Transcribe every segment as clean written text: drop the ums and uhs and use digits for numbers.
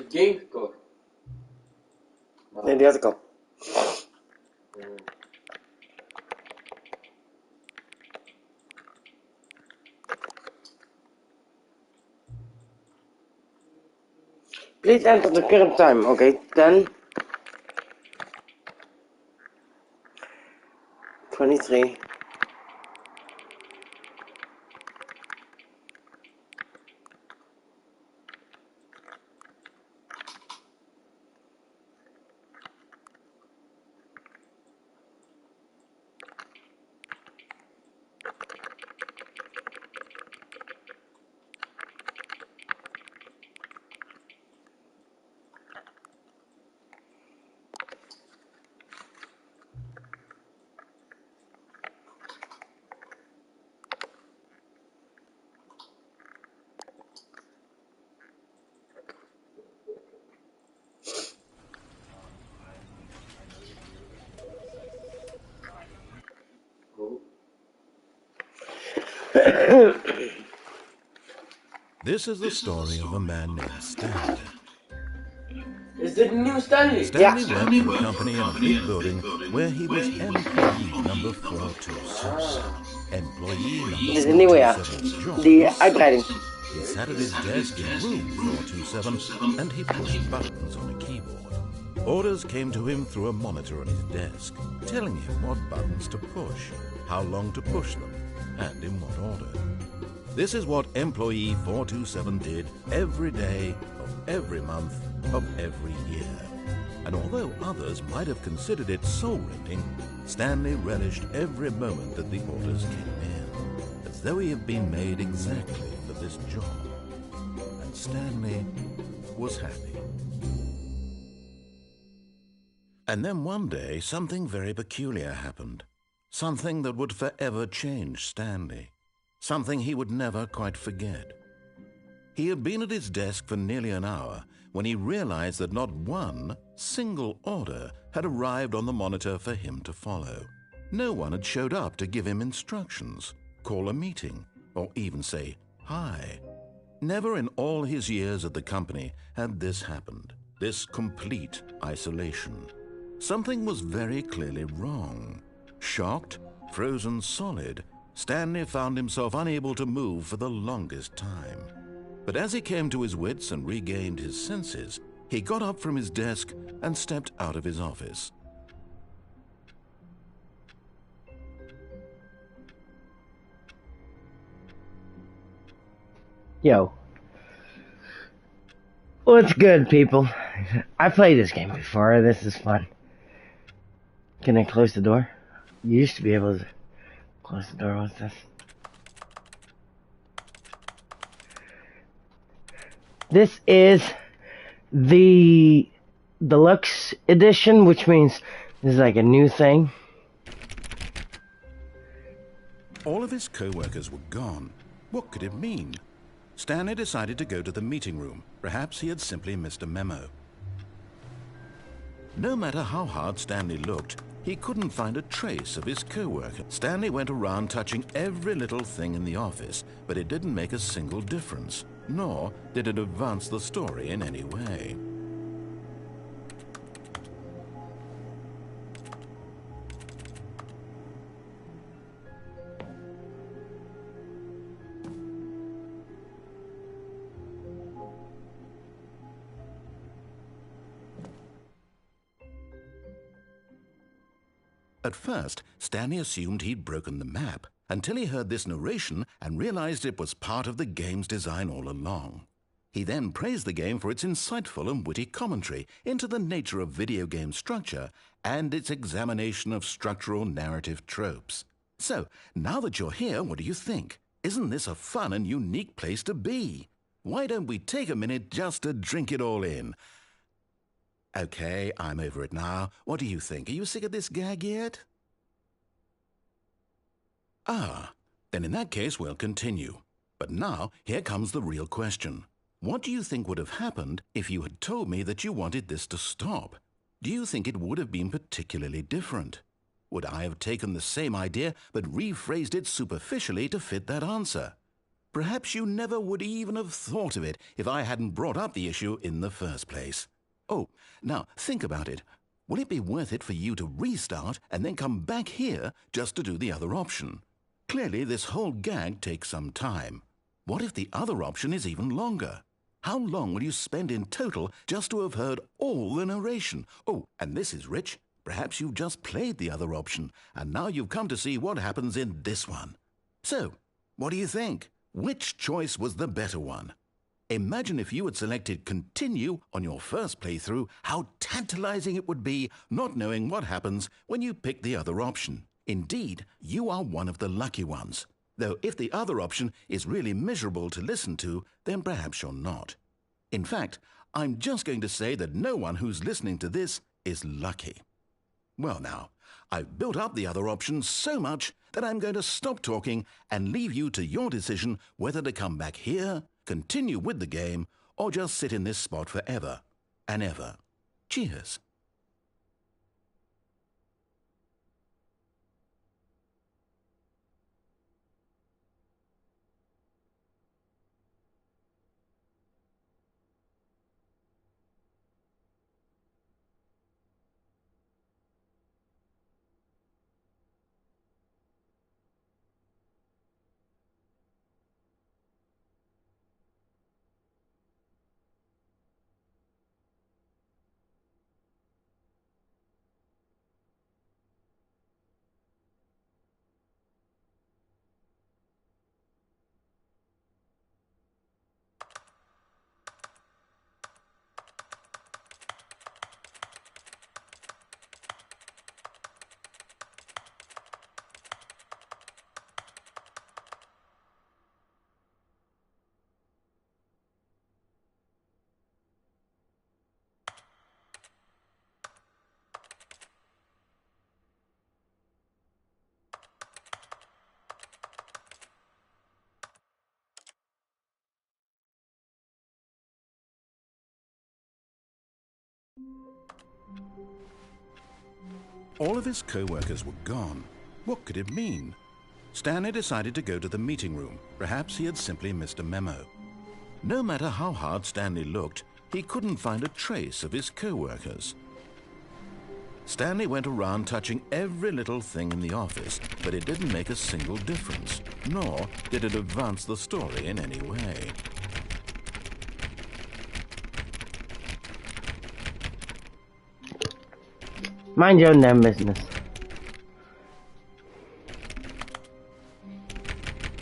game gekocht? Nee, die had ik al. Please enter the current time. Okay, 10, 23. This is the story of a man named Stanley. Is dit een nieuwe Stanley? Stanley worked for a company in a big building where he was employee number 427. Employee Dit is number een nieuwe, ja. 427's job. Die uitbreiding. He sat at his desk in room 427 and he pushed buttons on a keyboard. Orders came to him through a monitor on his desk, telling him what buttons to push, how long to push them, and in what order. This is what employee 427 did every day of every month of every year. And although others might have considered it soul-rending, Stanley relished every moment that the orders came in, as though he had been made exactly for this job. And Stanley was happy. And then one day, something very peculiar happened. Something that would forever change Stanley. Something he would never quite forget. He had been at his desk for nearly an hour when he realized that not one single order had arrived on the monitor for him to follow. No one had showed up to give him instructions, call a meeting, or even say hi. Never in all his years at the company had this happened, this complete isolation. Something was very clearly wrong. Shocked, frozen solid, Stanley found himself unable to move for the longest time. But as he came to his wits and regained his senses, he got up from his desk and stepped out of his office. Yo. What's good, people? I played this game before. This is fun. Can I close the door? You used to be able to close the door with this. This is the deluxe edition, which means this is like a new thing. All of his co-workers were gone. What could it mean? Stanley decided to go to the meeting room. Perhaps he had simply missed a memo. No matter how hard Stanley looked, he couldn't find a trace of his co-worker. Stanley went around touching every little thing in the office, but it didn't make a single difference, nor did it advance the story in any way. At first, Stanley assumed he'd broken the map, until he heard this narration and realized it was part of the game's design all along. He then praised the game for its insightful and witty commentary into the nature of video game structure and its examination of structural narrative tropes. So, now that you're here, what do you think? Isn't this a fun and unique place to be? Why don't we take a minute just to drink it all in? Okay, I'm over it now. What do you think? Are you sick of this gag yet? Ah, then in that case we'll continue. But now, here comes the real question. What do you think would have happened if you had told me that you wanted this to stop? Do you think it would have been particularly different? Would I have taken the same idea but rephrased it superficially to fit that answer? Perhaps you never would even have thought of it if I hadn't brought up the issue in the first place. Oh, now think about it. Will it be worth it for you to restart and then come back here just to do the other option? Clearly, this whole gag takes some time. What if the other option is even longer? How long will you spend in total just to have heard all the narration? Oh, and this is rich. Perhaps you've just played the other option, and now you've come to see what happens in this one. So, what do you think? Which choice was the better one? Imagine if you had selected Continue on your first playthrough, how tantalizing it would be not knowing what happens when you pick the other option. Indeed, you are one of the lucky ones. Though if the other option is really miserable to listen to, then perhaps you're not. In fact, I'm just going to say that no one who's listening to this is lucky. Well now, I've built up the other option so much that I'm going to stop talking and leave you to your decision whether to come back here, continue with the game, or just sit in this spot forever and ever. Cheers. All of his co-workers were gone. What could it mean? Stanley decided to go to the meeting room. Perhaps he had simply missed a memo. No matter how hard Stanley looked, he couldn't find a trace of his co-workers. Stanley went around touching every little thing in the office, but it didn't make a single difference, nor did it advance the story in any way. Mind your own damn business.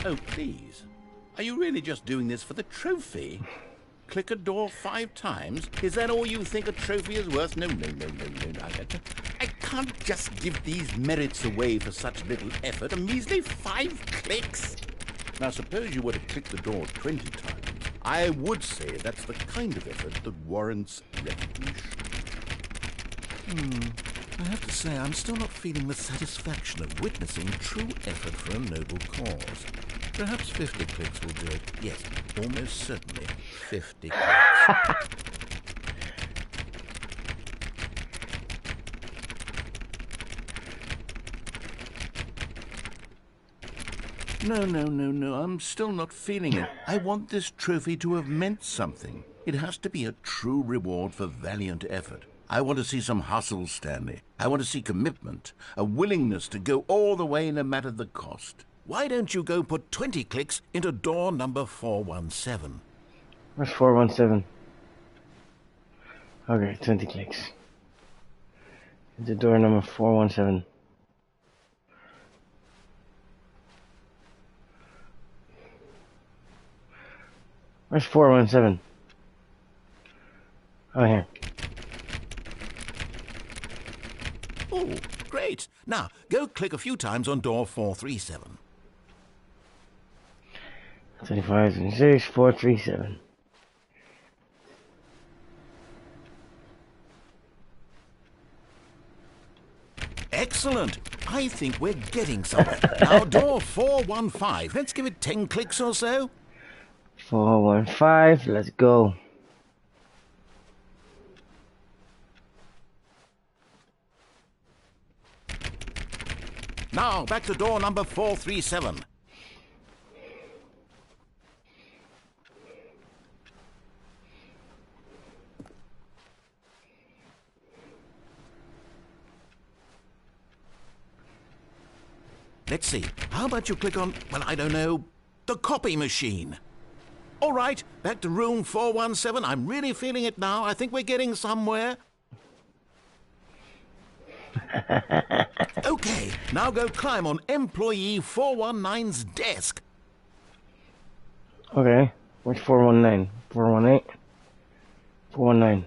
Oh, please. Are you really just doing this for the trophy? Click a door 5 times? Is that all you think a trophy is worth? No. I can't just give these merits away for such little effort. A measly 5 clicks. Now, suppose you were to click the door 20 times. I would say that's the kind of effort that warrants recognition. I have to say, I'm still not feeling the satisfaction of witnessing true effort for a noble cause. Perhaps 50 clicks will do it. Yes, almost certainly 50 clicks. No, I'm still not feeling it. I want this trophy to have meant something. It has to be a true reward for valiant effort. I want to see some hustle, Stanley. I want to see commitment, a willingness to go all the way no matter the cost. Why don't you go put 20 clicks into door number 417? Where's 417? Okay, 20 clicks. Into door number 417. Where's 417? Oh, here. Oh, great. Now, go click a few times on door 437. 25, 26, 437. Excellent. I think we're getting somewhere. Now, door 415. Let's give it 10 clicks or so. 415, let's go. Now, back to door number 437. let's see. How about you click on, well, I don't know, the copy machine? All right, back to room 417. I'm really feeling it now. I think we're getting somewhere. Okay, now go climb on employee 419's desk. Okay, where's 419? 418? 419.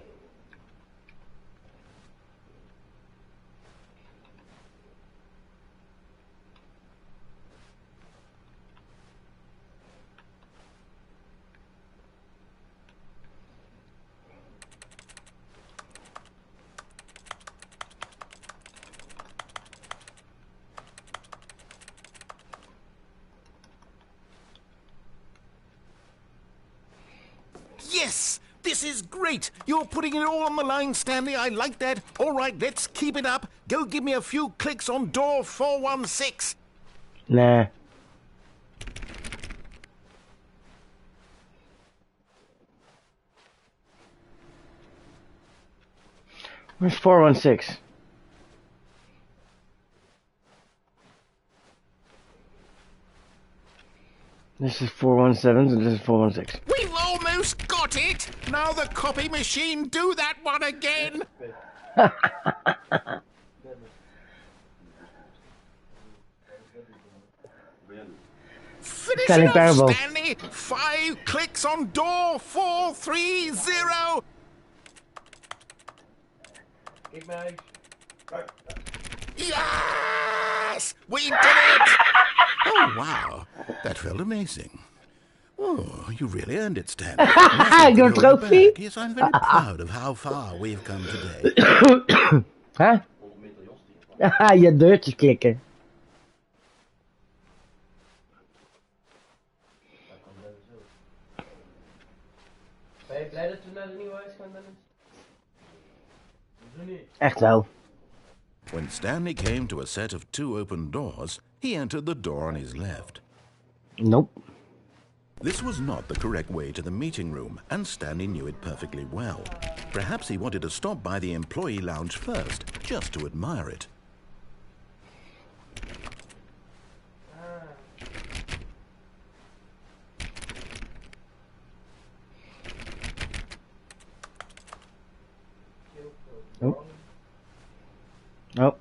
Yes, this is great. You're putting it all on the line, Stanley. I like that. All right, let's keep it up. Go give me a few clicks on door 416. Nah. Where's 416? This is 417, and this is 416. We've almost got it. Now the copy machine, do that one again. Finish Kind it of off, terrible. Stanley. 5 clicks on door 430. Yes! We did it! Oh, wow. That felt amazing. Oh, you really earned it, Stanley. Nothing Your could hold you trophy? back. Yes, I'm very proud of how far we've come today. Huh? Haha, je deurtjes klikken. Ben je blij dat we naar de nieuwe huis gaan, Dennis? Hoezo niet? Echt wel. When Stanley came to a set of 2 open doors, he entered the door on his left. Nope. This was not the correct way to the meeting room, and Stanley knew it perfectly well. Perhaps he wanted to stop by the employee lounge first, just to admire it. Nope. Nope.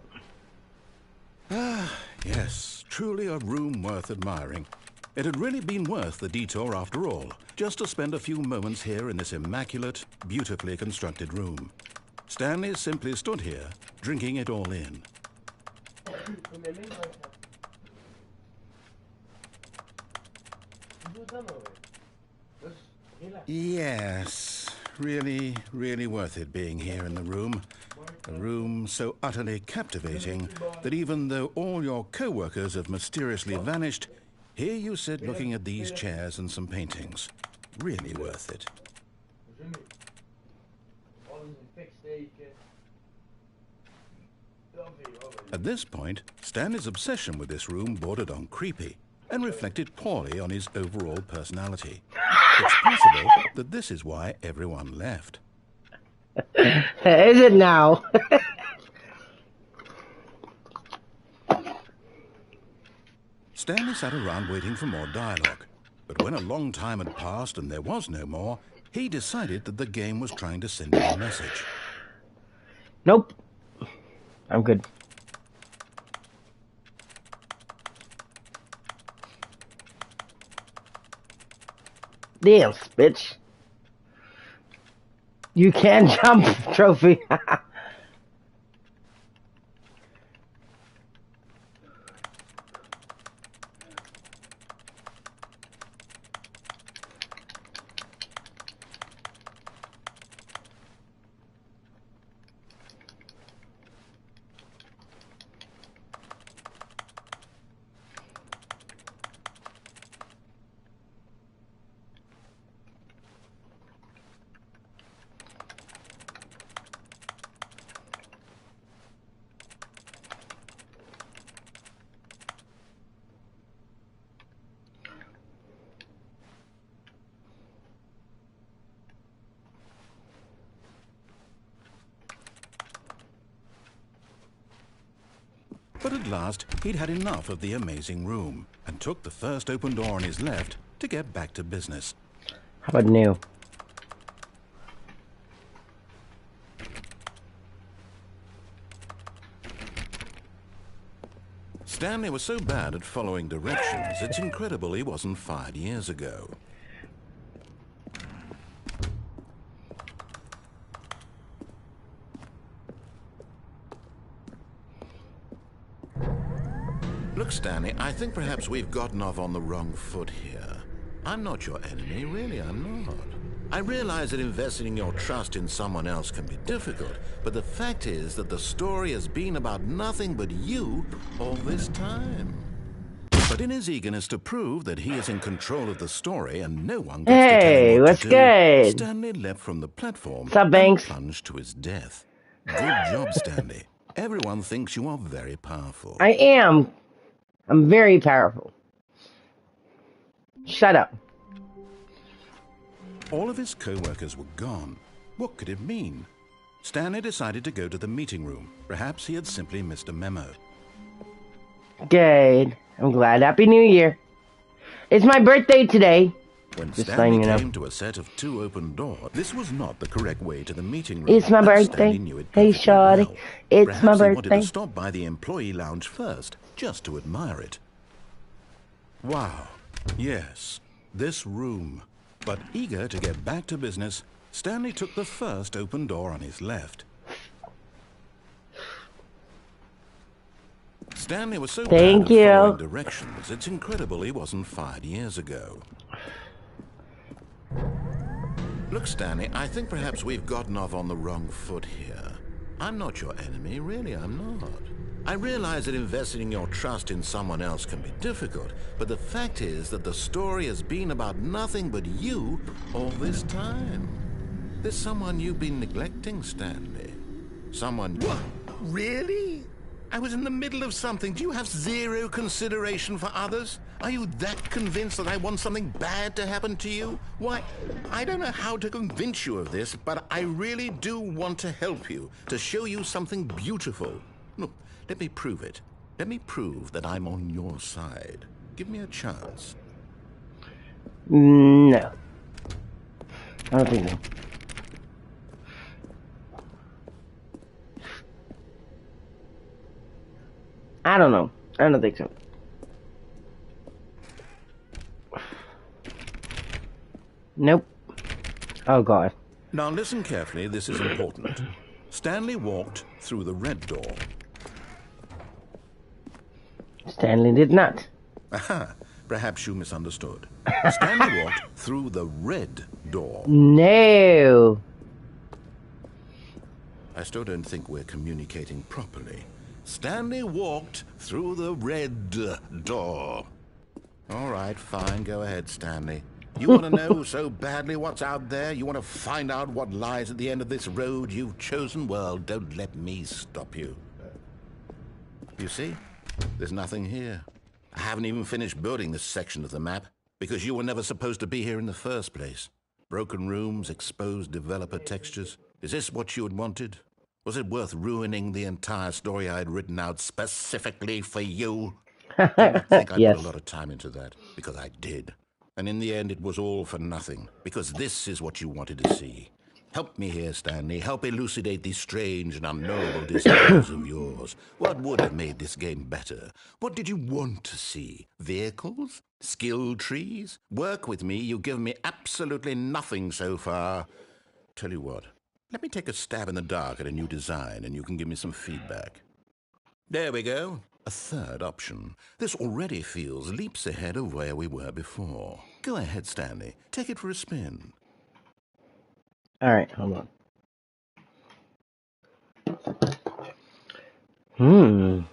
Ah, yes, truly a room worth admiring. It had really been worth the detour after all, just to spend a few moments here in this immaculate, beautifully constructed room. Stanley simply stood here, drinking it all in. Yes, really, really worth it being here in the room. A room so utterly captivating that even though all your co-workers have mysteriously vanished, here you sit looking at these chairs and some paintings. Really worth it. At this point, Stanley's obsession with this room bordered on creepy and reflected poorly on his overall personality. It's possible that this is why everyone left. Is it now? Stanley sat around waiting for more dialogue, but when a long time had passed and there was no more, he decided that the game was trying to send him a message. Nope. I'm good. Damn, bitch. You can jump, trophy. But at last, he'd had enough of the amazing room and took the first open door on his left to get back to business. How about new? Stanley was so bad at following directions, it's incredible he wasn't fired years ago. Look, Stanley, I think perhaps we've gotten off on the wrong foot here. I'm not your enemy, really, I'm not. I realize that investing your trust in someone else can be difficult, but the fact is that the story has been about nothing but you all this time. But in his eagerness to prove that he is in control of the story and no one gets to tell him what what's to do, good? Stanley leapt from the platform Sup, and Banks? plunged to his death. Good job, Stanley. Everyone thinks you are very powerful. I am. I'm very powerful. Shut up. All of his co-workers were gone. What could it mean? Stanley decided to go to the meeting room. Perhaps he had simply missed a memo. Good. I'm glad. Happy New Year. It's my birthday today. When Just Stanley letting you know. came to a set of 2 open doors, this was not the correct way to the meeting room. It's my and birthday. Stanley knew it Hey, perfectly shawty. well. It's Perhaps my he wanted birthday. to stop by the employee lounge first, just to admire it. Wow. Yes, this room. But eager to get back to business, Stanley took the first open door on his left. Stanley was so Thank bad at following you. directions, it's incredible he wasn't fired years ago. Look, Stanley, I think perhaps we've gotten off on the wrong foot here. I'm not your enemy, really, I'm not. I realize that investing your trust in someone else can be difficult, but the fact is that the story has been about nothing but you all this time. There's someone you've been neglecting, Stanley. Someone... What? Really? I was in the middle of something. Do you have zero consideration for others? Are you that convinced that I want something bad to happen to you? Why, I don't know how to convince you of this, but I really do want to help you, to show you something beautiful. Look, let me prove it. Let me prove that I'm on your side. Give me a chance. No. I don't think so. I don't know. I don't think so. Nope. Oh, God. Now listen carefully, this is important. Stanley walked through the red door. Stanley did not. Aha, perhaps you misunderstood. Stanley walked through the red door. No. I still don't think we're communicating properly. Stanley walked through the red door. All right, fine, go ahead, Stanley. You want to know so badly what's out there? You want to find out what lies at the end of this road you've chosen? Well, don't let me stop you. You see? There's nothing here. I haven't even finished building this section of the map, because you were never supposed to be here in the first place. Broken rooms, exposed developer textures. Is this what you had wanted? Was it worth ruining the entire story I had written out specifically for you? I think I Yes. put a lot of time into that, because I did. And in the end, it was all for nothing, because this is what you wanted to see. Help me here, Stanley. Help elucidate these strange and unknowable desires of yours. What would have made this game better? What did you want to see? Vehicles? Skill trees? Work with me. You've given me absolutely nothing so far. Tell you what, let me take a stab in the dark at a new design, and you can give me some feedback. There we go. A third option. This already feels leaps ahead of where we were before. Go ahead, Stanley. Take it for a spin. All right, hold on.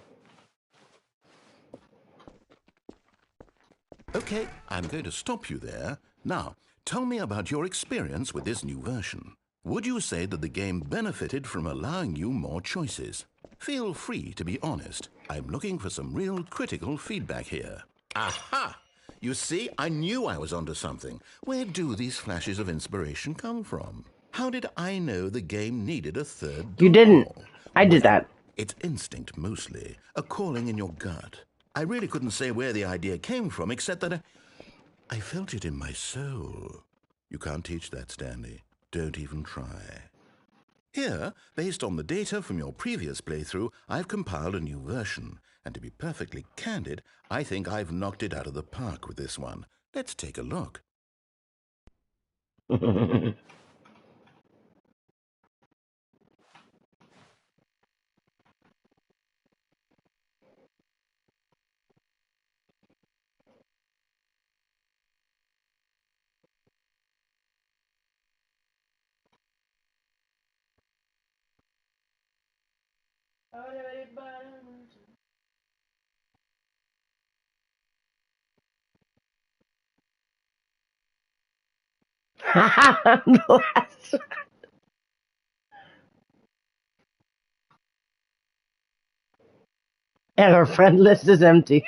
Okay, I'm going to stop you there. Now, tell me about your experience with this new version. Would you say that the game benefited from allowing you more choices? Feel free to be honest. I'm looking for some real critical feedback here. Aha! You see, I knew I was onto something. Where do these flashes of inspiration come from? How did I know the game needed a third door? You didn't. I did that. It's instinct mostly, a calling in your gut. I really couldn't say where the idea came from, except that I felt it in my soul. You can't teach that, Stanley. Don't even try. Here, based on the data from your previous playthrough, I've compiled a new version. And to be perfectly candid, I think I've knocked it out of the park with this one. Let's take a look. Bless. And our friend list is empty.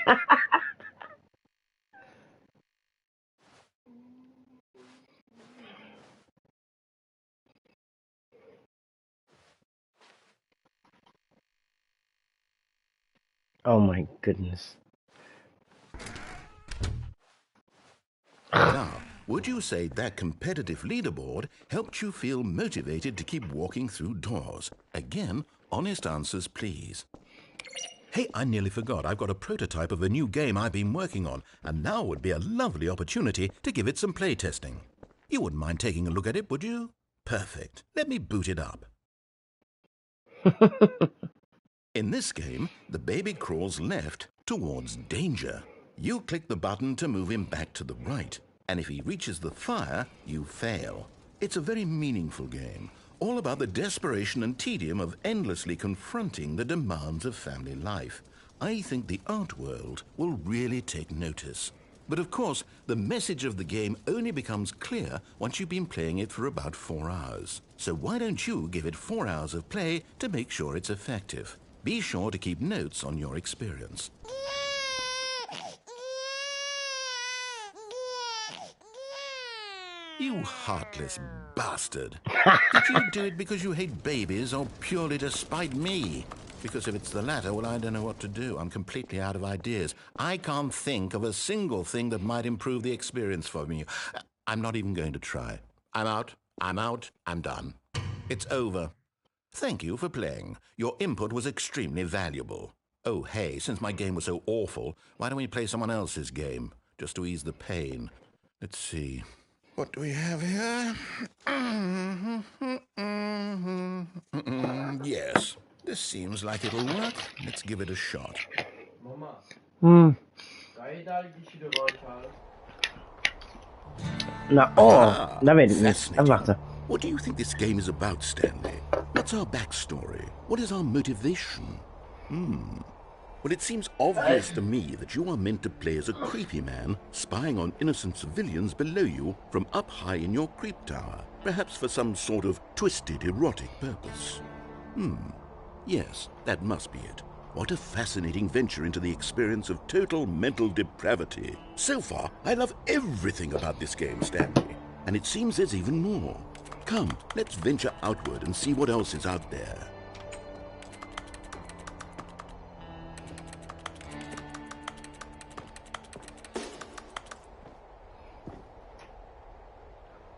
Oh my goodness. Now, would you say that competitive leaderboard helped you feel motivated to keep walking through doors? Again, honest answers, please. Hey, I nearly forgot. I've got a prototype of a new game I've been working on, and now would be a lovely opportunity to give it some playtesting. You wouldn't mind taking a look at it, would you? Perfect. Let me boot it up. In this game, the baby crawls left towards danger. You click the button to move him back to the right, and if he reaches the fire, you fail. It's a very meaningful game, all about the desperation and tedium of endlessly confronting the demands of family life. I think the art world will really take notice. But of course, the message of the game only becomes clear once you've been playing it for about 4 hours. So why don't you give it 4 hours of play to make sure it's effective? Be sure to keep notes on your experience. You heartless bastard. Did you do it because you hate babies or purely to spite me? Because if it's the latter, well, I don't know what to do. I'm completely out of ideas. I can't think of a single thing that might improve the experience for me. I'm not even going to try. I'm out. I'm done. It's over. Thank you for playing. Your input was extremely valuable. Oh, hey, since my game was so awful, why don't we play someone else's game, just to ease the pain? Let's see. What do we have here? Yes, this seems like it'll work. Let's give it a shot. Mama, Hmm. kan je dadelijk die Sudoku uithalen? Nou, Aha, dat weet ik niet. Even fascinating. wachten. What do you think this game is about, Stanley? What's our backstory? What is our motivation? Well, it seems obvious to me that you are meant to play as a creepy man spying on innocent civilians below you from up high in your creep tower, perhaps for some sort of twisted erotic purpose. Yes, that must be it. What a fascinating venture into the experience of total mental depravity. So far, I love everything about this game, Stanley. And it seems there's even more. Come, let's venture outward and see what else is out there.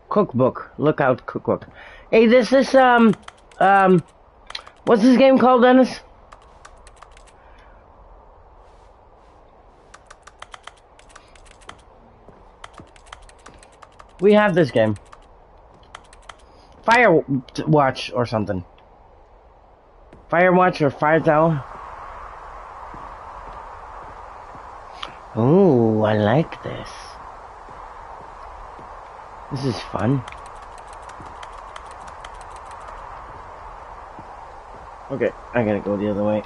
Cookbook. Look out, cookbook. Hey, this is, what's this game called, Dennis? We have this game. Firewatch or something. Firewatch or Fire Tower. Oh, I like this. This is fun. Okay, I gotta go the other way.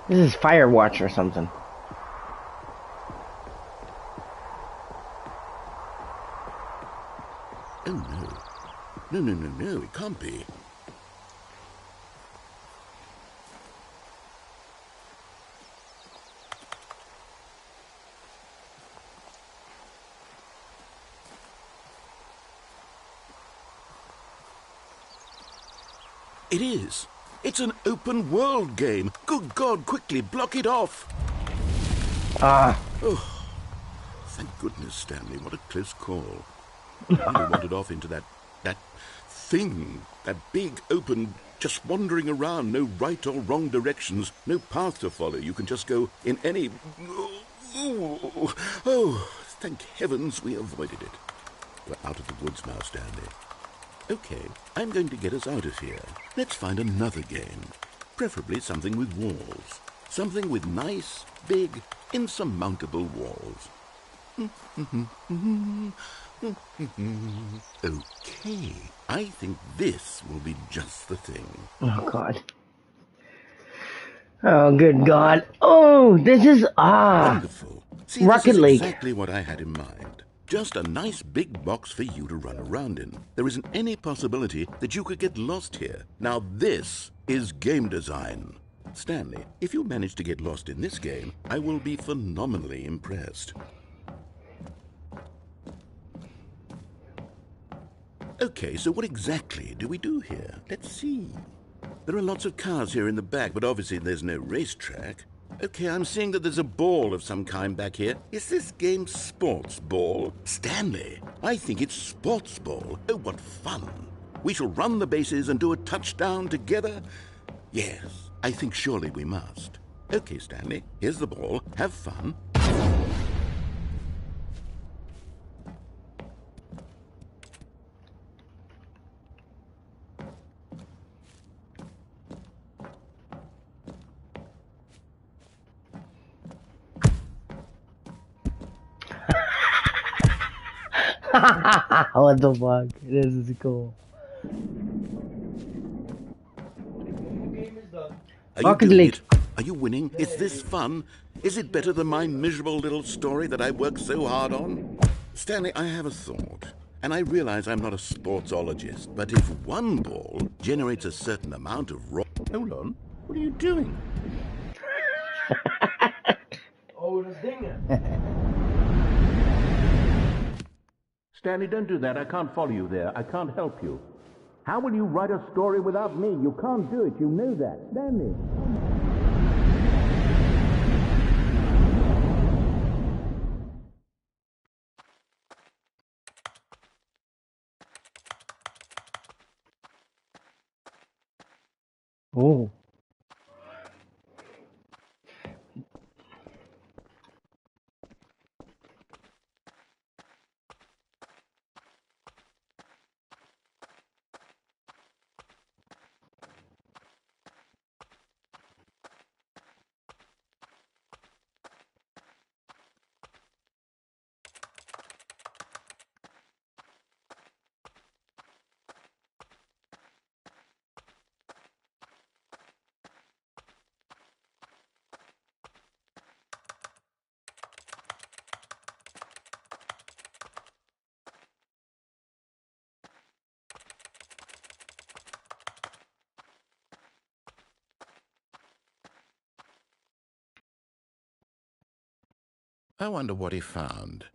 This is Firewatch or something. Oh no. No, it can't be. It is. It's an open world game. Good God, quickly, block it off. Ah. Oh, thank goodness, Stanley. What a close call. I really wandered off into that thing. That big, open, just wandering around. No right or wrong directions. No path to follow. You can just go in any... Oh, thank heavens we avoided it. We're out of the woods now, Stanley. Okay, I'm going to get us out of here. Let's find another game. Preferably something with walls. Something with nice, big, insurmountable walls. Okay, I think this will be just the thing. Oh, God. Oh, good God. Oh, this is... Wonderful. See, Rocket this is League. exactly what I had in mind. Just a nice big box for you to run around in. There isn't any possibility that you could get lost here. Now this is game design. Stanley, if you manage to get lost in this game, I will be phenomenally impressed. Okay, so what exactly do we do here? Let's see. There are lots of cars here in the back, but obviously there's no racetrack. Okay, I'm seeing that there's a ball of some kind back here. Is this game sports ball? Stanley, I think it's sports ball. Oh, what fun. We shall run the bases and do a touchdown together? Yes, I think surely we must. Okay, Stanley, here's the ball. Have fun. What the fuck? This is cool. Game is done. Are you Rocket doing League. it? Are you winning? Is this fun? Is it better than my miserable little story that I worked so hard on? Stanley, I have a thought. And I realize I'm not a sportsologist, but if one ball generates a certain amount of raw... Hold on. What are you doing? Oh, dat is dingen. Stanley, don't do that. I can't follow you there. I can't help you. How will you write a story without me? You can't do it. You know that. Stanley. Oh. I wonder what he found.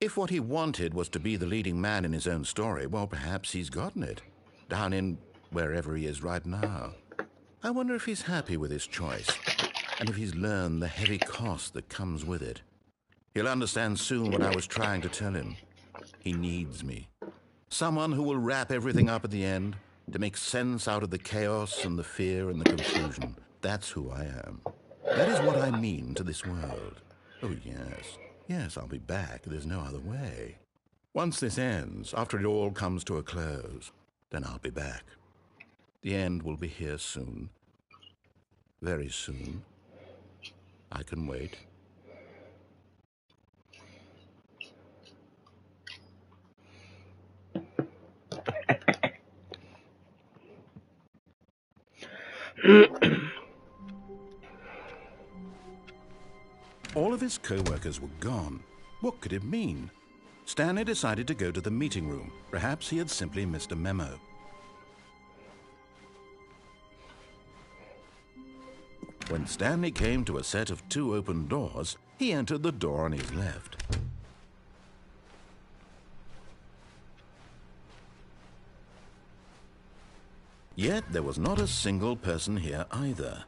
If what he wanted was to be the leading man in his own story, well, perhaps he's gotten it. Down in wherever he is right now. I wonder if he's happy with his choice, and if he's learned the heavy cost that comes with it. He'll understand soon what I was trying to tell him. He needs me. Someone who will wrap everything up at the end, to make sense out of the chaos and the fear and the confusion. That's who I am. That is what I mean to this world. Oh, yes. Yes, I'll be back. There's no other way. Once this ends, after it all comes to a close, then I'll be back. The end will be here soon. Very soon. I can wait. All of his co-workers were gone. What could it mean? Stanley decided to go to the meeting room. Perhaps he had simply missed a memo. When Stanley came to a set of 2 open doors, he entered the door on his left. Yet there was not a single person here either.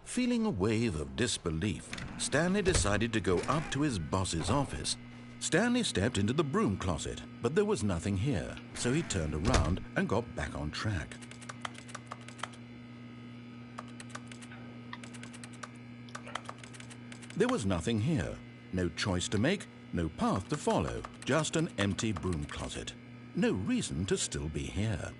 Feeling a wave of disbelief, Stanley decided to go up to his boss's office. Stanley stepped into the broom closet, but there was nothing here, so he turned around and got back on track. There was nothing here. No choice to make, no path to follow, just an empty broom closet. No reason to still be here.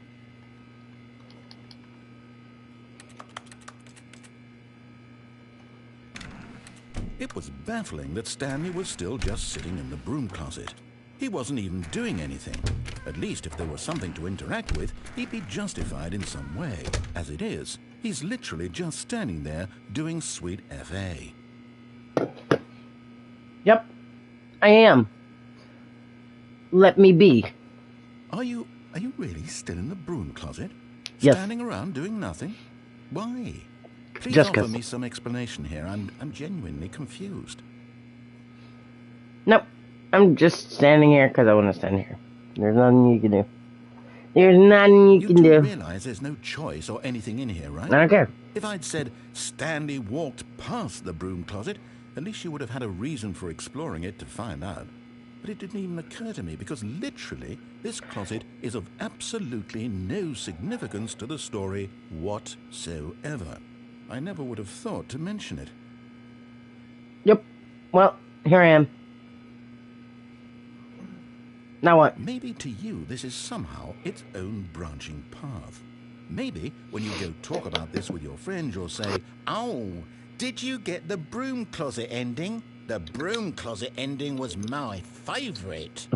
It was baffling that Stanley was still just sitting in the broom closet. He wasn't even doing anything. At least if there was something to interact with, he'd be justified in some way. As it is, he's literally just standing there doing sweet FA. Yep, I am. Let me be. Are you really still in the broom closet? Yes. Standing around doing nothing? Why? Please Just offer 'cause. me some explanation here. I'm genuinely confused. Nope, I'm just standing here because I want to stand here. There's nothing you can do. There's nothing you can do do. realize there's no choice or anything in here, right? I don't care. If I'd said Stanley walked past the broom closet, at least you would have had a reason for exploring it to find out. But it didn't even occur to me because literally this closet is of absolutely no significance to the story whatsoever. I never would have thought to mention it. Yep. Well, here I am. Now what? Maybe to you this is somehow its own branching path. Maybe when you go talk about this with your friends, you'll say, "Oh, did you get the broom closet ending? The broom closet ending was my favourite."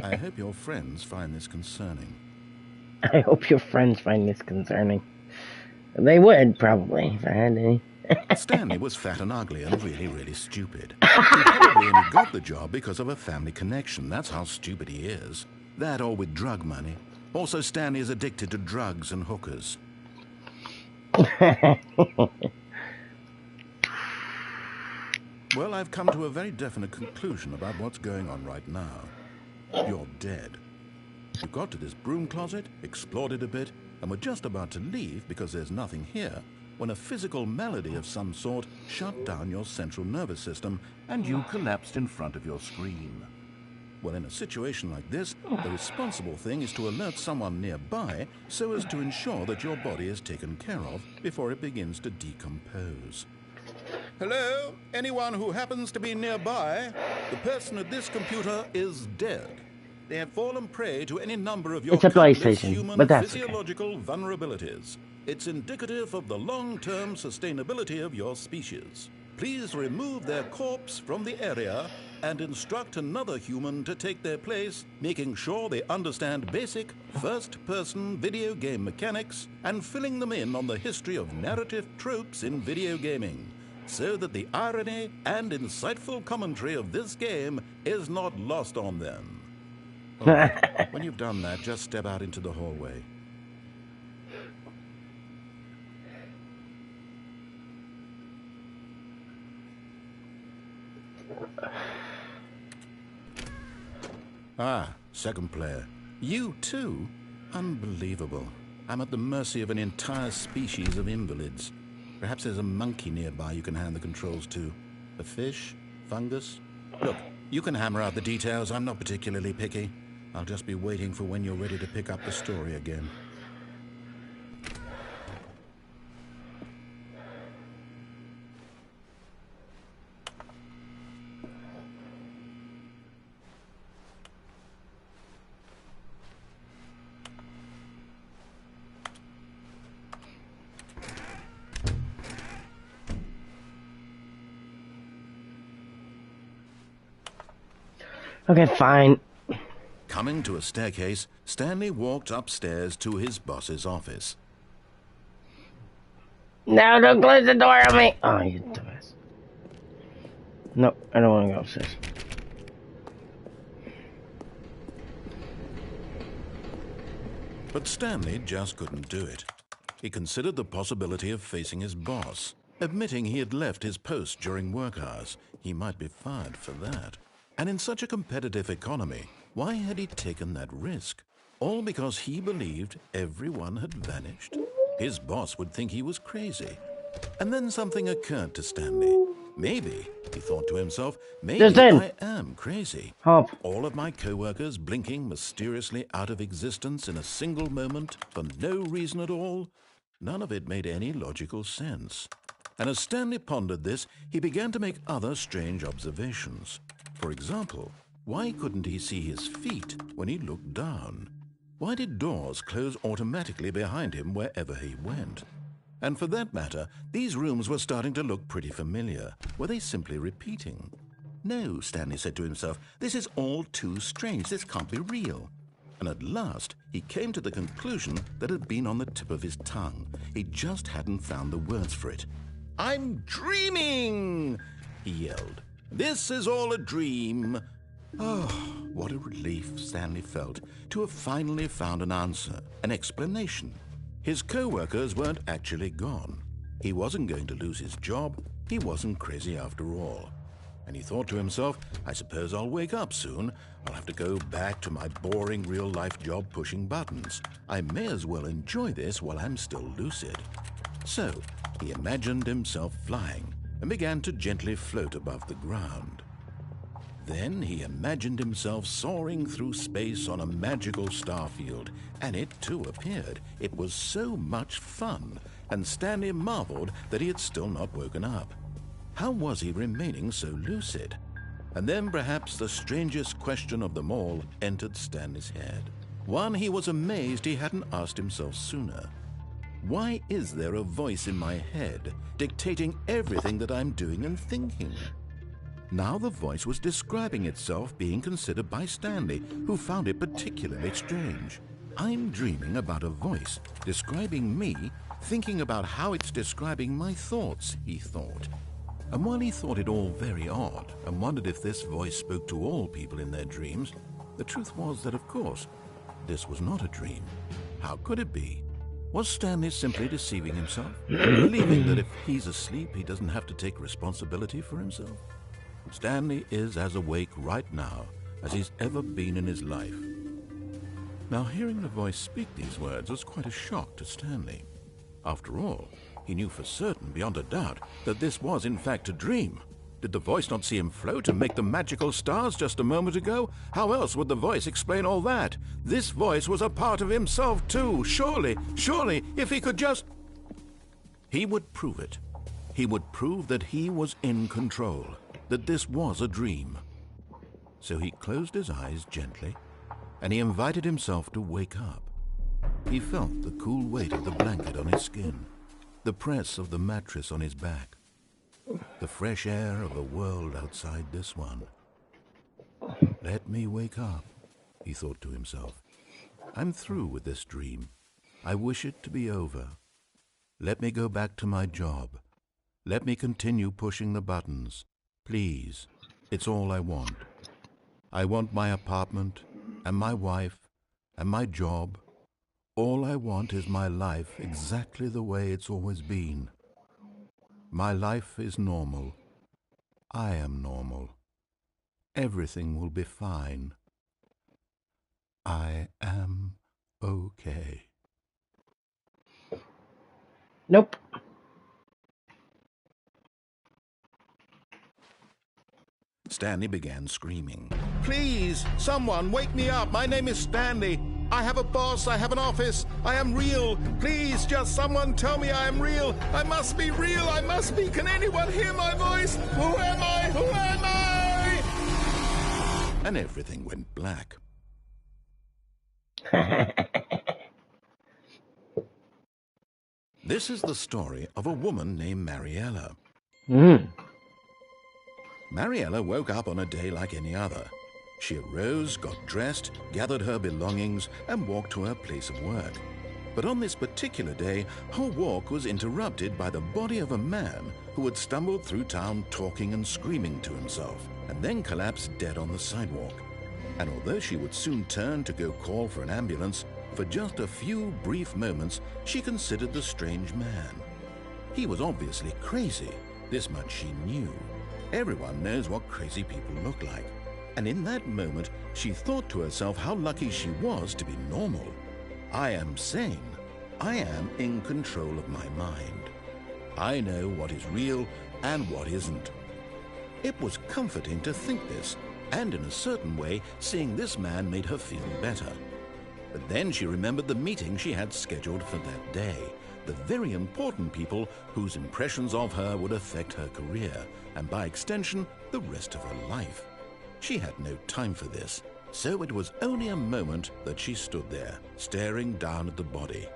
I hope your friends find this concerning. I hope your friends find this concerning. They would, probably, if I had any. Stanley was fat and ugly and really, really stupid. He probably only got the job because of a family connection. That's how stupid he is. That or with drug money. Also, Stanley is addicted to drugs and hookers. Well, I've come to a very definite conclusion about what's going on right now. You're dead. You got to this broom closet, explored it a bit, and were just about to leave because there's nothing here, when a physical malady of some sort shut down your central nervous system and you collapsed in front of your screen. Well, in a situation like this, the responsible thing is to alert someone nearby so as to ensure that your body is taken care of before it begins to decompose. Hello? Anyone who happens to be nearby? The person at this computer is dead. They have fallen prey to any number of your It's a countless PlayStation, human but that's okay. physiological vulnerabilities. It's indicative of the long-term sustainability of your species. Please remove their corpse from the area and instruct another human to take their place, making sure they understand basic first-person video game mechanics and filling them in on the history of narrative tropes in video gaming, so that the irony and insightful commentary of this game is not lost on them. All right. When you've done that, just step out into the hallway. Ah, second player. You too? Unbelievable. I'm at the mercy of an entire species of invalids. Perhaps there's a monkey nearby you can hand the controls to. A fish? Fungus? Look, you can hammer out the details. I'm not particularly picky. I'll just be waiting for when you're ready to pick up the story again. Okay, fine. Coming to a staircase, Stanley walked upstairs to his boss's office. No, don't close the door on me. Oh, you dumbass. Nope, I don't want to go upstairs. But Stanley just couldn't do it. He considered the possibility of facing his boss. Admitting he had left his post during work hours, he might be fired for that. And in such a competitive economy, why had he taken that risk? All because he believed everyone had vanished? His boss would think he was crazy. And then something occurred to Stanley. Maybe, he thought to himself, maybe I am crazy. Hop. All of my co-workers blinking mysteriously out of existence in a single moment for no reason at all. None of it made any logical sense. And as Stanley pondered this, he began to make other strange observations. For example, why couldn't he see his feet when he looked down? Why did doors close automatically behind him wherever he went? And for that matter, these rooms were starting to look pretty familiar. Were they simply repeating? No, Stanley said to himself, this is all too strange. This can't be real. And at last, he came to the conclusion that had been on the tip of his tongue. He just hadn't found the words for it. I'm dreaming, he yelled. This is all a dream. Oh, what a relief Stanley felt to have finally found an answer, an explanation. His co-workers weren't actually gone. He wasn't going to lose his job. He wasn't crazy after all. And he thought to himself, I suppose I'll wake up soon. I'll have to go back to my boring real-life job pushing buttons. I may as well enjoy this while I'm still lucid. So, he imagined himself flying and began to gently float above the ground. Then he imagined himself soaring through space on a magical starfield, and it too appeared. It was so much fun, and Stanley marveled that he had still not woken up. How was he remaining so lucid? And then perhaps the strangest question of them all entered Stanley's head. One he was amazed he hadn't asked himself sooner. Why is there a voice in my head dictating everything that I'm doing and thinking? Now the voice was describing itself being considered by Stanley, who found it particularly strange. I'm dreaming about a voice describing me, thinking about how it's describing my thoughts, he thought. And while he thought it all very odd and wondered if this voice spoke to all people in their dreams, the truth was that, of course, this was not a dream. How could it be? Was Stanley simply deceiving himself, believing that if he's asleep, he doesn't have to take responsibility for himself? Stanley is as awake right now as he's ever been in his life. Now, hearing the voice speak these words was quite a shock to Stanley. After all, he knew for certain, beyond a doubt, that this was in fact a dream. Did the voice not see him float and make the magical stars just a moment ago? How else would the voice explain all that? This voice was a part of himself too. Surely, if he could just... He would prove it. He would prove that he was in control, that this was a dream. So he closed his eyes gently, and he invited himself to wake up. He felt the cool weight of the blanket on his skin, the press of the mattress on his back, the fresh air of the world outside this one. Let me wake up, he thought to himself. I'm through with this dream. I wish it to be over. Let me go back to my job. Let me continue pushing the buttons. Please, it's all I want. I want my apartment, and my wife, and my job. All I want is my life exactly the way it's always been. My life is normal. I am normal. Everything will be fine. I am okay. Nope. Stanley began screaming. Please, someone, wake me up. My name is Stanley. I have a boss. I have an office. I am real. Please, just someone tell me I am real. I must be real. I must be. Can anyone hear my voice? Who am I? Who am I? And everything went black. This is the story of a woman named Mariella. Mariella woke up on a day like any other. She arose, got dressed, gathered her belongings, and walked to her place of work. But on this particular day, her walk was interrupted by the body of a man who had stumbled through town talking and screaming to himself, and then collapsed dead on the sidewalk. And although she would soon turn to go call for an ambulance, for just a few brief moments, she considered the strange man. He was obviously crazy. This much she knew. Everyone knows what crazy people look like. And in that moment, she thought to herself how lucky she was to be normal. I am sane. I am in control of my mind. I know what is real and what isn't. It was comforting to think this, and in a certain way, seeing this man made her feel better. But then she remembered the meeting she had scheduled for that day, the very important people whose impressions of her would affect her career, and by extension, the rest of her life. She had no time for this, so it was only a moment that she stood there, staring down at the body.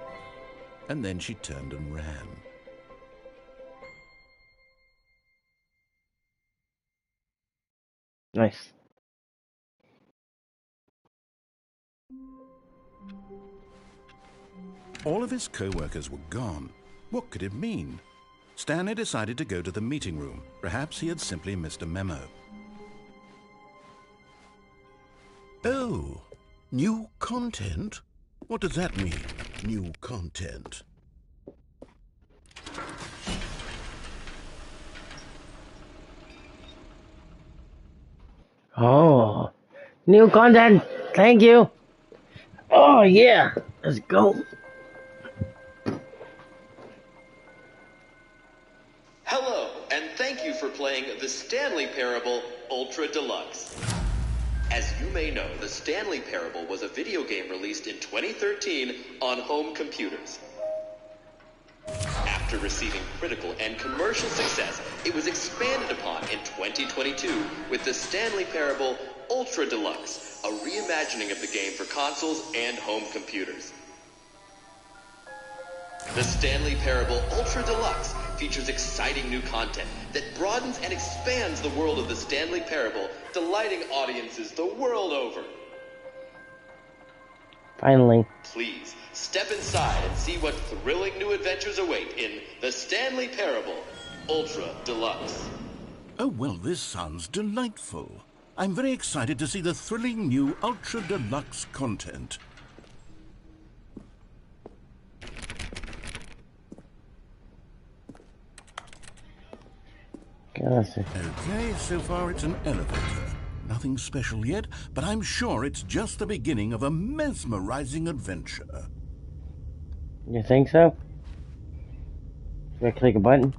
And then she turned and ran. Nice. All of his co-workers were gone. What could it mean? Stanley decided to go to the meeting room. Perhaps he had simply missed a memo. Oh, new content? What does that mean, new content? Oh, new content. Thank you. Oh yeah, let's go. Hello, and thank you for playing the Stanley Parable Ultra Deluxe. As you may know, the Stanley Parable was a video game released in 2013 on home computers. After receiving critical and commercial success, it was expanded upon in 2022 with the Stanley Parable Ultra Deluxe, a reimagining of the game for consoles and home computers. The Stanley Parable Ultra Deluxe features exciting new content that broadens and expands the world of the Stanley Parable, delighting audiences the world over. Finally. Please, step inside and see what thrilling new adventures await in the Stanley Parable Ultra Deluxe. Oh, well, this sounds delightful. I'm very excited to see the thrilling new Ultra Deluxe content. Okay, so far it's an elevator. Nothing special yet, but I'm sure it's just the beginning of a mesmerizing adventure. You think so? Should I click a button?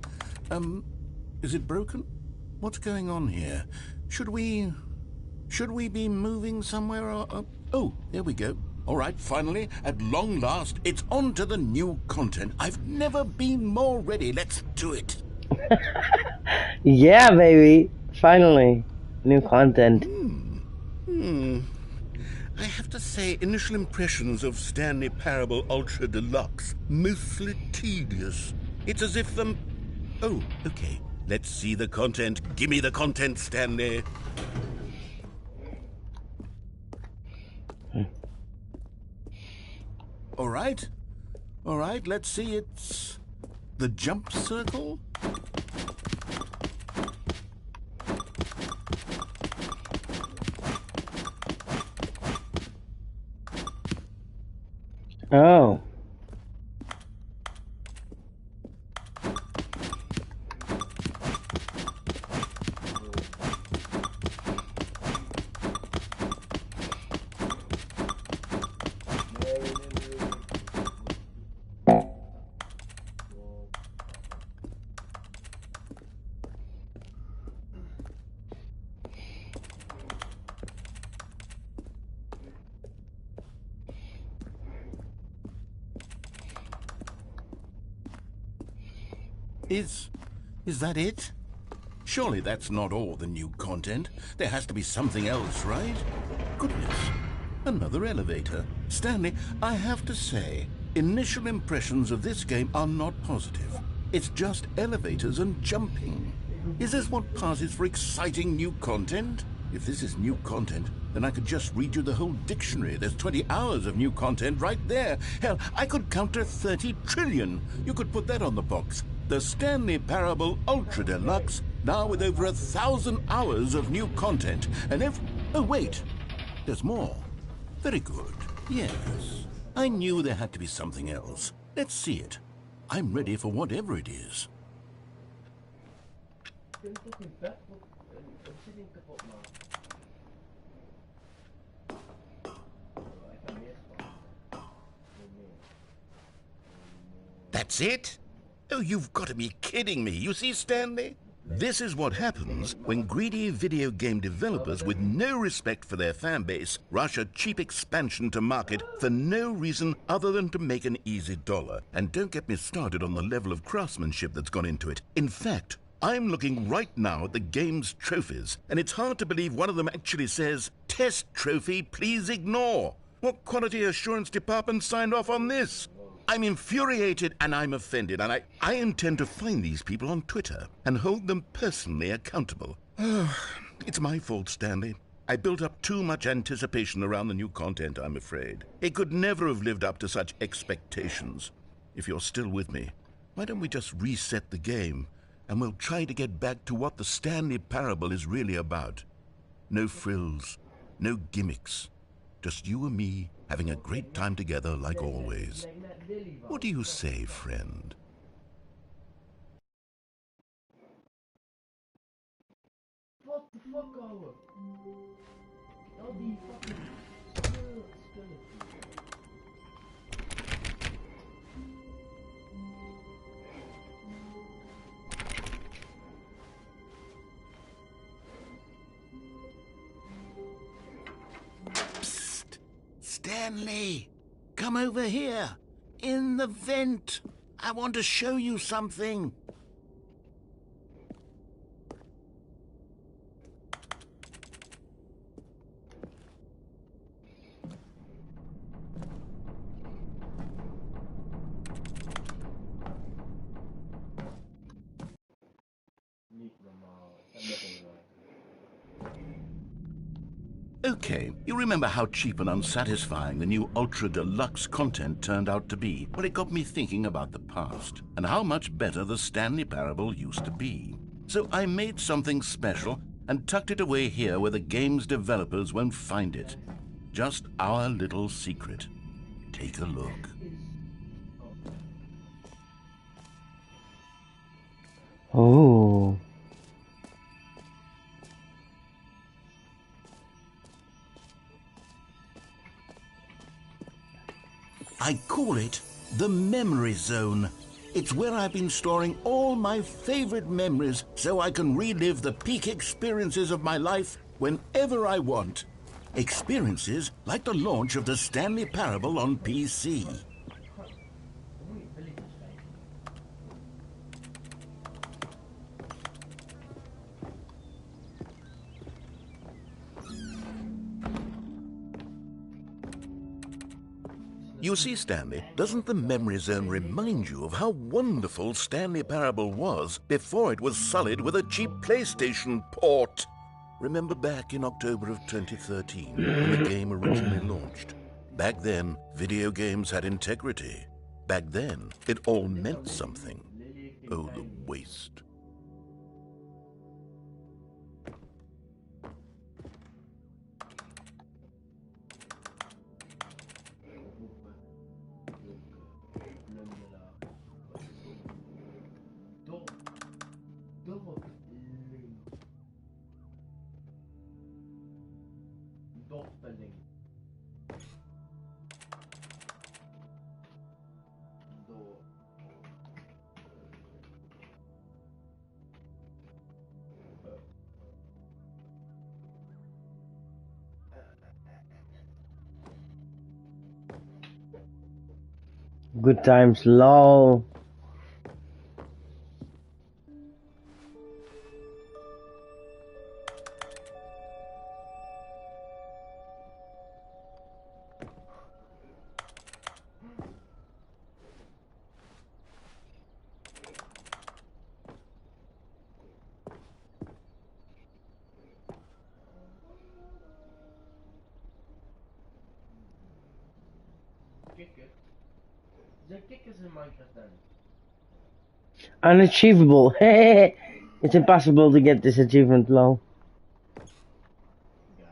Is it broken? What's going on here? Should we be moving somewhere or... Oh, there we go. All right, finally, at long last, it's on to the new content. I've never been more ready. Let's do it. Yeah, baby. Finally. New content. I have to say, initial impressions of Stanley Parable Ultra Deluxe, mostly tedious. It's as if Oh, okay. Let's see the content. Gimme the content, Stanley. All right, let's see. It's the jump circle. Oh. Is that it? Surely that's not all the new content. There has to be something else, right? Goodness, another elevator. Stanley, I have to say, initial impressions of this game are not positive. It's just elevators and jumping. Is this what passes for exciting new content? If this is new content, then I could just read you the whole dictionary. There's 20 hours of new content right there. Hell, I could count to 30 trillion. You could put that on the box. The Stanley Parable Ultra Deluxe, now with over 1,000 hours of new content. And oh, wait. There's more. Very good. Yes. I knew there had to be something else. Let's see it. I'm ready for whatever it is. That's it? Oh, you've got to be kidding me. You see, Stanley? This is what happens when greedy video game developers with no respect for their fan base rush a cheap expansion to market for no reason other than to make an easy dollar. And don't get me started on the level of craftsmanship that's gone into it. In fact, I'm looking right now at the game's trophies, and it's hard to believe one of them actually says, "Test trophy, please ignore." What quality assurance department signed off on this? I'm infuriated and I'm offended, and I intend to find these people on Twitter and hold them personally accountable. It's my fault, Stanley. I built up too much anticipation around the new content, I'm afraid. It could never have lived up to such expectations. If you're still with me, why don't we just reset the game, and we'll try to get back to what the Stanley Parable is really about. No frills, no gimmicks. Just you and me having a great time together like always. What do you say, friend? What the fuck, ouwe? Al die fucking spullen. Psst! Stanley! Come over here! In the vent! I want to show you something! Okay, you remember how cheap and unsatisfying the new Ultra Deluxe content turned out to be? Well, it got me thinking about the past and how much better the Stanley Parable used to be. So I made something special and tucked it away here where the game's developers won't find it. Just our little secret. Take a look. Oh. I call it the Memory Zone. It's where I've been storing all my favorite memories so I can relive the peak experiences of my life whenever I want. Experiences like the launch of the Stanley Parable on PC. You see, Stanley, doesn't the Memory Zone remind you of how wonderful Stanley Parable was before it was sullied with a cheap PlayStation port? Remember back in October of 2013, when the game originally launched? Back then, video games had integrity. Back then, it all meant something. Oh, the waste. Dorpeling. Good times, lol. Kikken. Zijn kikkers in Minecraft dan? Unachievable. It's impossible to get this achievement, lol. Ja.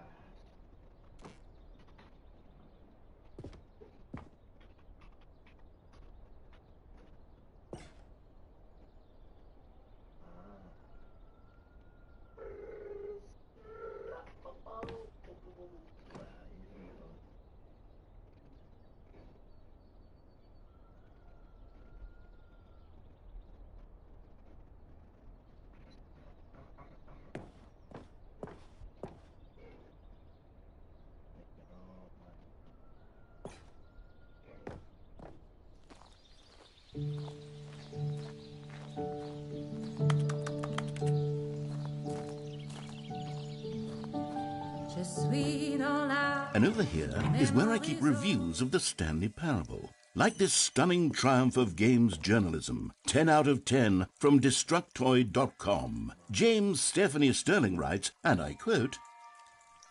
And over here is where I keep reviews of the Stanley Parable. Like this stunning triumph of games journalism, 10 out of 10 from Destructoid.com. James Stephanie Sterling writes, and I quote,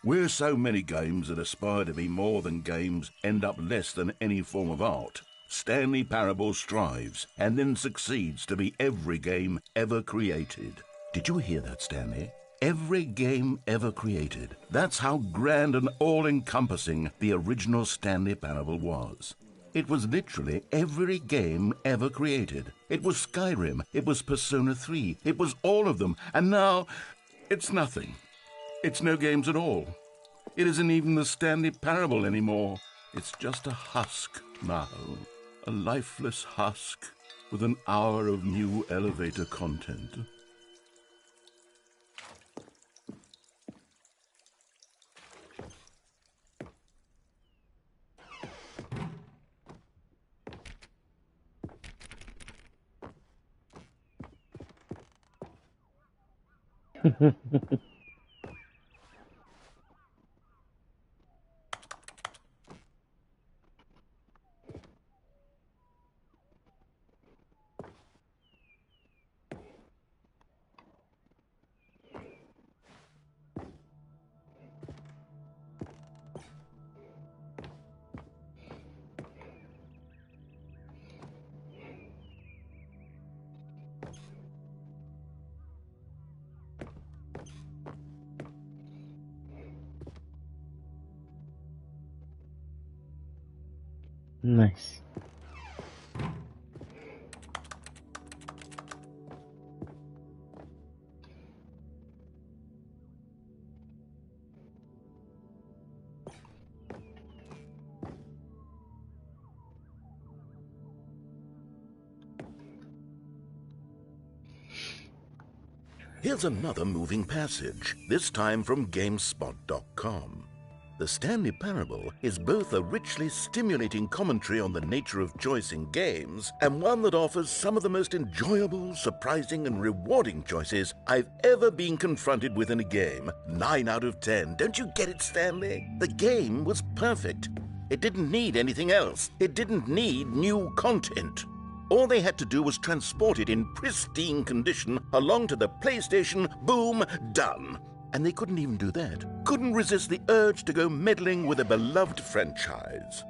"Where so many games that aspire to be more than games end up less than any form of art, Stanley Parable strives and then succeeds to be every game ever created." Did you hear that, Stanley? Every game ever created. That's how grand and all-encompassing the original Stanley Parable was. It was literally every game ever created. It was Skyrim, it was Persona 3, it was all of them, and now it's nothing. It's no games at all. It isn't even the Stanley Parable anymore. It's just a husk now. A lifeless husk with an hour of new elevator content. Nice. Here's another moving passage, this time from GameSpot.com. The Stanley Parable is both a richly stimulating commentary on the nature of choice in games and one that offers some of the most enjoyable, surprising, and rewarding choices I've ever been confronted with in a game. 9 out of 10. Don't you get it, Stanley? The game was perfect. It didn't need anything else. It didn't need new content. All they had to do was transport it in pristine condition along to the PlayStation. Boom, done. And they couldn't even do that. Couldn't resist the urge to go meddling with a beloved franchise.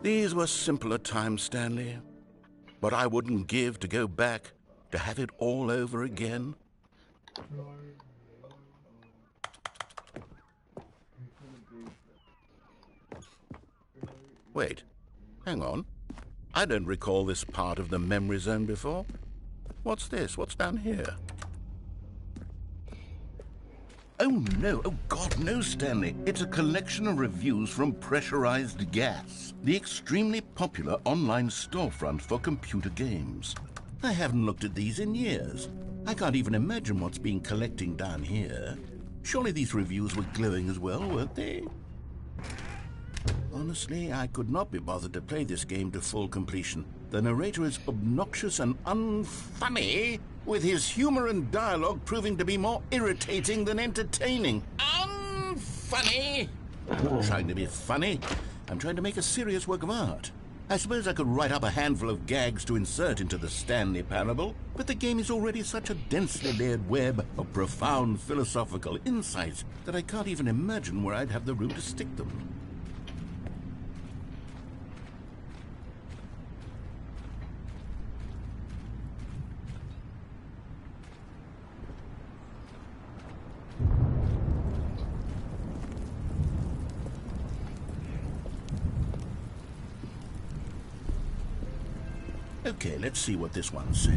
These were simpler times, Stanley. But I wouldn't give to go back, to have it all over again. Wait, hang on. I don't recall this part of the memory zone before. What's this? What's down here? Oh, no. Oh, God, no, Stanley. It's a collection of reviews from Pressurized Gas, the extremely popular online storefront for computer games. I haven't looked at these in years. I can't even imagine what's been collecting down here. Surely these reviews were glowing as well, weren't they? Honestly, I could not be bothered to play this game to full completion. The narrator is obnoxious and unfunny, with his humor and dialogue proving to be more irritating than entertaining. Unfunny! I'm not trying to be funny. I'm trying to make a serious work of art. I suppose I could write up a handful of gags to insert into the Stanley Parable, but the game is already such a densely layered web of profound philosophical insights that I can't even imagine where I'd have the room to stick them. Okay, let's see what this one says.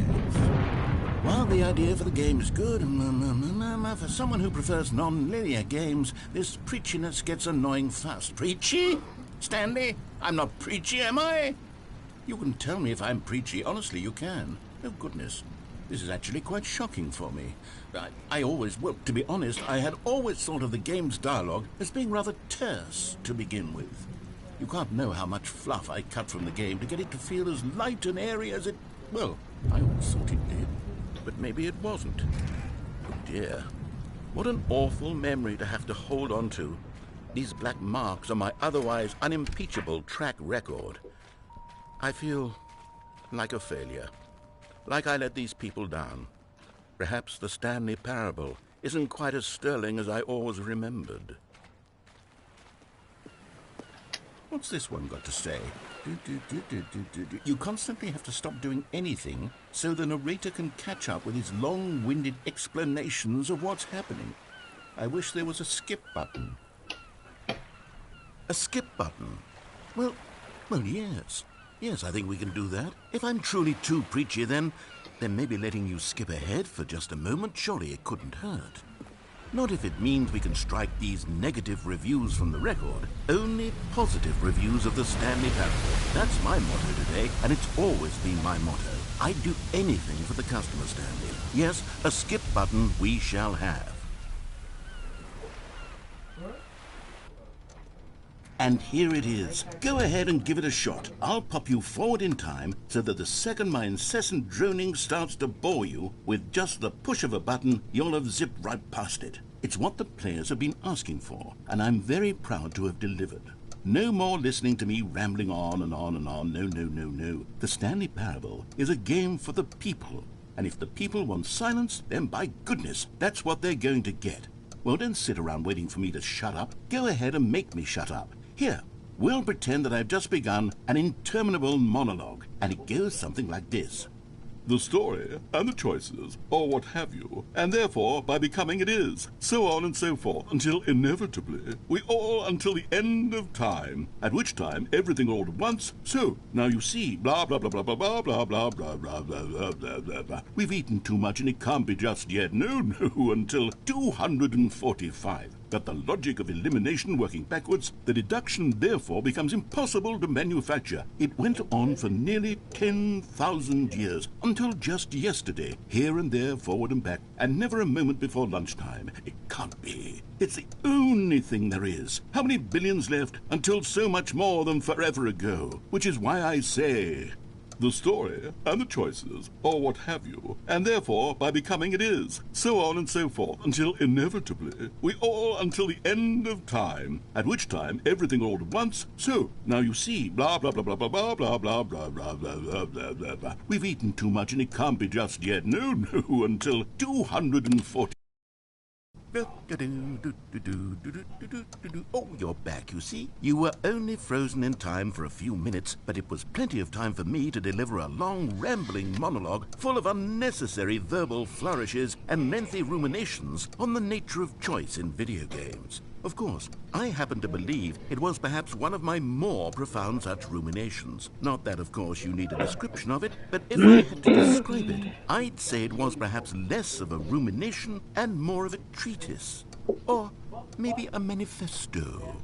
While the idea for the game is good, for someone who prefers non-linear games, this preachiness gets annoying fast. Preachy? Stanley? I'm not preachy, am I? You can tell me if I'm preachy. Honestly, you can. Oh, goodness. This is actually quite shocking for me. Well, to be honest, I had always thought of the game's dialogue as being rather terse to begin with. You can't know how much fluff I cut from the game to get it to feel as light and airy as it... Well, I always thought it did. But maybe it wasn't. Oh dear. What an awful memory to have to hold on to. These black marks on my otherwise unimpeachable track record. I feel like a failure. Like I let these people down. Perhaps the Stanley Parable isn't quite as sterling as I always remembered. What's this one got to say? You constantly have to stop doing anything so the narrator can catch up with his long-winded explanations of what's happening. I wish there was a skip button. A skip button? Well, yes. Yes, I think we can do that. If I'm truly too preachy, then maybe letting you skip ahead for just a moment, surely it couldn't hurt. Not if it means we can strike these negative reviews from the record. Only positive reviews of the Stanley Parable. That's my motto today, and it's always been my motto. I'd do anything for the customer, Stanley. Yes, a skip button we shall have. And here it is. Go ahead and give it a shot. I'll pop you forward in time so that the second my incessant droning starts to bore you, with just the push of a button, you'll have zipped right past it. It's what the players have been asking for, and I'm very proud to have delivered. No more listening to me rambling on and on and on. No. The Stanley Parable is a game for the people. And if the people want silence, then by goodness, that's what they're going to get. Well, don't sit around waiting for me to shut up. Go ahead and make me shut up. Here, we'll pretend that I've just begun an interminable monologue, and it goes something like this. The story, and the choices, or what have you, and therefore, by becoming it is, so on and so forth, until inevitably, we all until the end of time, at which time everything all at once, so, now you see, blah, blah, blah, blah, blah, blah, blah, blah, blah, blah, blah, blah, blah, blah, blah. We've eaten too much and it can't be just yet, no, until 245. That the logic of elimination working backwards, the deduction therefore becomes impossible to manufacture. It went on for nearly 10,000 years, until just yesterday, here and there, forward and back, and never a moment before lunchtime. It can't be. It's the only thing there is. How many billions left until so much more than forever ago? Which is why I say... the story, and the choices, or what have you, and therefore, by becoming it is, so on and so forth, until inevitably, we all until the end of time, at which time everything all at once, so, now you see, blah, blah, blah, blah, blah, blah, blah, blah, blah, blah, blah, blah, blah, blah, blah. We've eaten too much and it can't be just yet, no, until 240. Oh, you're back, you see. You were only frozen in time for a few minutes, but it was plenty of time for me to deliver a long, rambling monologue full of unnecessary verbal flourishes and lengthy ruminations on the nature of choice in video games. Of course, I happen to believe it was perhaps one of my more profound such ruminations. Not that, of course, you need a description of it, but if I had to describe it, I'd say it was perhaps less of a rumination and more of a treatise. Or maybe a manifesto.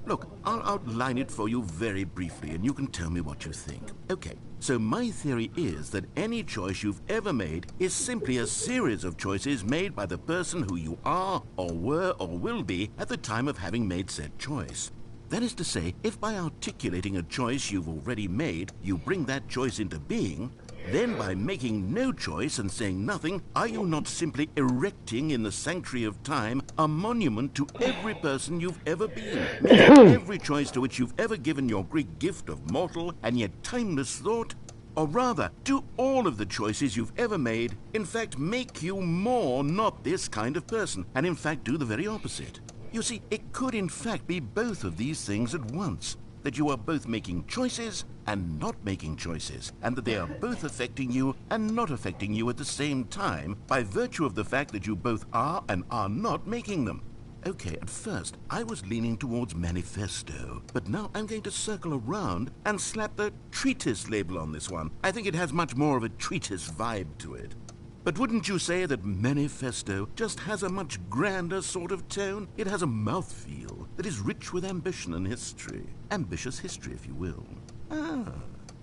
Look, I'll outline it for you very briefly, and you can tell me what you think. Okay, so my theory is that any choice you've ever made is simply a series of choices made by the person who you are, or were, or will be at the time of having made said choice. That is to say, if by articulating a choice you've already made, you bring that choice into being, then by making no choice and saying nothing, are you not simply erecting in the sanctuary of time a monument to every person you've ever been, making every choice to which you've ever given your Greek gift of mortal and yet timeless thought? Or rather, do all of the choices you've ever made, in fact, make you more not this kind of person, and in fact do the very opposite? You see, it could in fact be both of these things at once. That you are both making choices and not making choices, and that they are both affecting you and not affecting you at the same time by virtue of the fact that you both are and are not making them. Okay, at first, I was leaning towards manifesto, but now I'm going to circle around and slap the treatise label on this one. I think it has much more of a treatise vibe to it. But wouldn't you say that manifesto just has a much grander sort of tone? It has a mouthfeel that is rich with ambition and history. Ambitious history, if you will. Ah.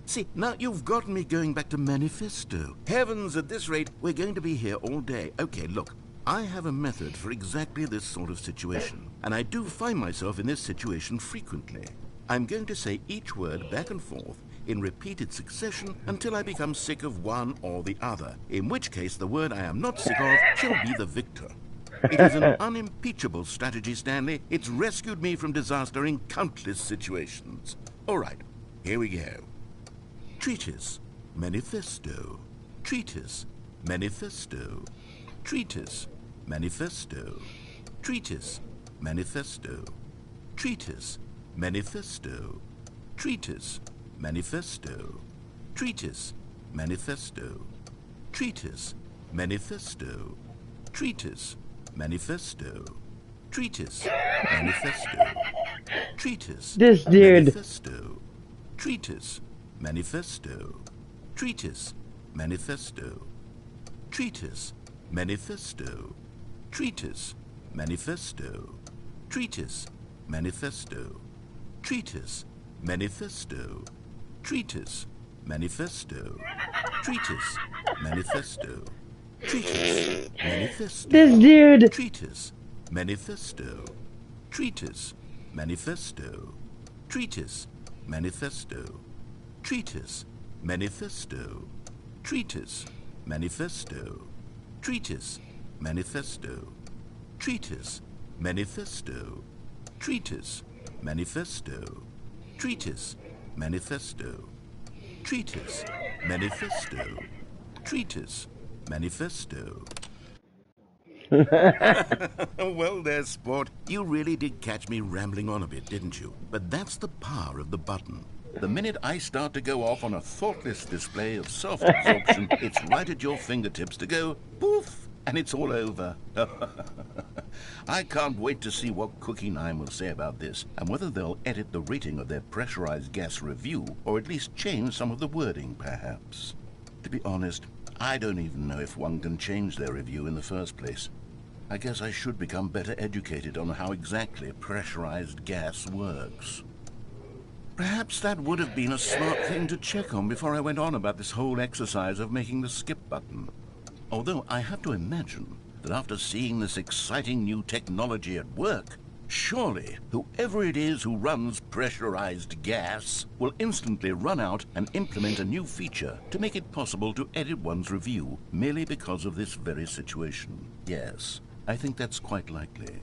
See, now you've gotten me going back to manifesto. Heavens, at this rate, we're going to be here all day. Okay, look. I have a method for exactly this sort of situation, and I do find myself in this situation frequently. I'm going to say each word back and forth in repeated succession until I become sick of one or the other, in which case the word I am not sick of shall be the victor. It is an unimpeachable strategy, Stanley. It's rescued me from disaster in countless situations. All right, here we go. Treatise, manifesto. Treatise, manifesto. Treatise, manifesto. Treatise, manifesto. Treatise, manifesto. Treatise, manifesto. Treatise, manifesto. Treatise, manifesto. Treatise, manifesto. Treatise, manifesto. Treatise, This dude. manifesto. Treatise, manifesto. Treatise, manifesto. Treatise, manifesto. Treatise, manifesto. Treatise, manifesto. Treatise, manifesto. Treatise, manifesto. Treatise, manifesto. Treatise, manifesto. This dude. Treatise, manifesto. Treatise, manifesto. Treatise, manifesto. Treatise, manifesto. Treatise, manifesto. Treatise, manifesto. Treatise, manifesto. Treatise, manifesto. Treatise, manifesto. Treatise, manifesto. Treatise, manifesto. Well there, sport. You really did catch me rambling on a bit, didn't you? But that's the power of the button. The minute I start to go off on a thoughtless display of self-absorption, it's right at your fingertips to go poof, and it's all over. I can't wait to see what Cookie 9 will say about this, and whether they'll edit the rating of their pressurized gas review, or at least change some of the wording, perhaps. To be honest, I don't even know if one can change their review in the first place. I guess I should become better educated on how exactly pressurized gas works. Perhaps that would have been a smart thing to check on before I went on about this whole exercise of making the skip button. Although I have to imagine that after seeing this exciting new technology at work, surely whoever it is who runs pressurized gas will instantly run out and implement a new feature to make it possible to edit one's review merely because of this very situation. Yes, I think that's quite likely.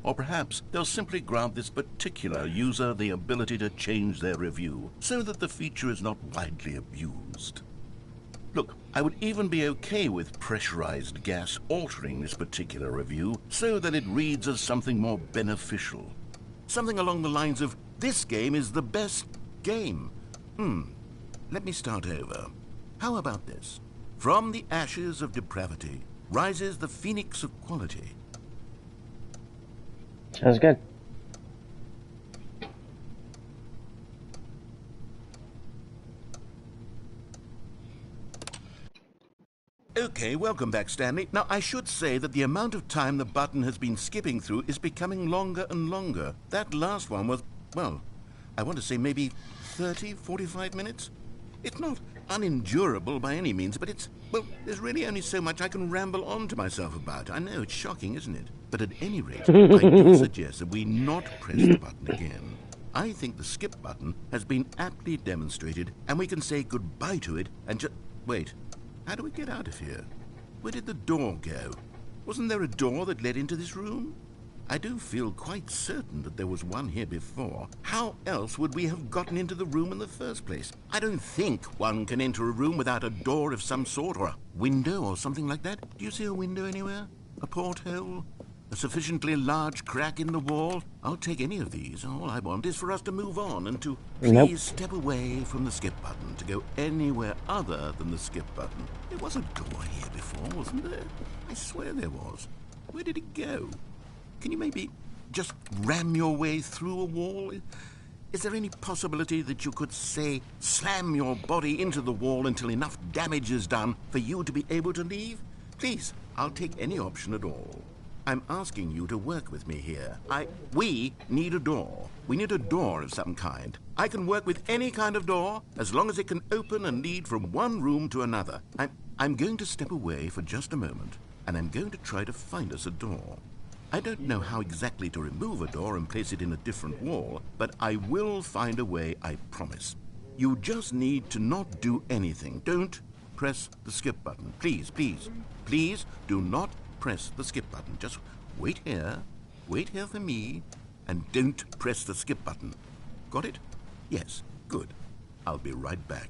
Or perhaps they'll simply grant this particular user the ability to change their review so that the feature is not widely abused. Look, I would even be okay with pressurized gas altering this particular review so that it reads as something more beneficial. Something along the lines of, this game is the best game. Let me start over. How about this? From the ashes of depravity rises the phoenix of quality. Sounds good. Okay, welcome back, Stanley. Now, I should say that the amount of time the button has been skipping through is becoming longer and longer. That last one was, well, I want to say maybe 30, 45 minutes? It's not unendurable by any means, but it's, well, there's really only so much I can ramble on to myself about. I know, it's shocking, isn't it? But at any rate, I do suggest that we not press the button again. I think the skip button has been aptly demonstrated, and we can say goodbye to it and just... Wait, how do we get out of here? Where did the door go? Wasn't there a door that led into this room? I do feel quite certain that there was one here before. How else would we have gotten into the room in the first place? I don't think one can enter a room without a door of some sort, or a window or something like that. Do you see a window anywhere? A porthole? A sufficiently large crack in the wall? I'll take any of these. All I want is for us to move on and to please step away from the skip button, to go anywhere other than the skip button. There was a door here before, wasn't there? I swear there was. Where did it go? Can you maybe just ram your way through a wall? Is there any possibility that you could, say, slam your body into the wall until enough damage is done for you to be able to leave? Please, I'll take any option at all. I'm asking you to work with me here. We need a door. We need a door of some kind. I can work with any kind of door, as long as it can open and lead from one room to another. I'm going to step away for just a moment, and I'm going to try to find us a door. I don't know how exactly to remove a door and place it in a different wall, but I will find a way, I promise. You just need to not do anything. Don't press the skip button. Please, please, please do not press the skip button. Just wait here for me, and don't press the skip button. Got it? Yes, good. I'll be right back.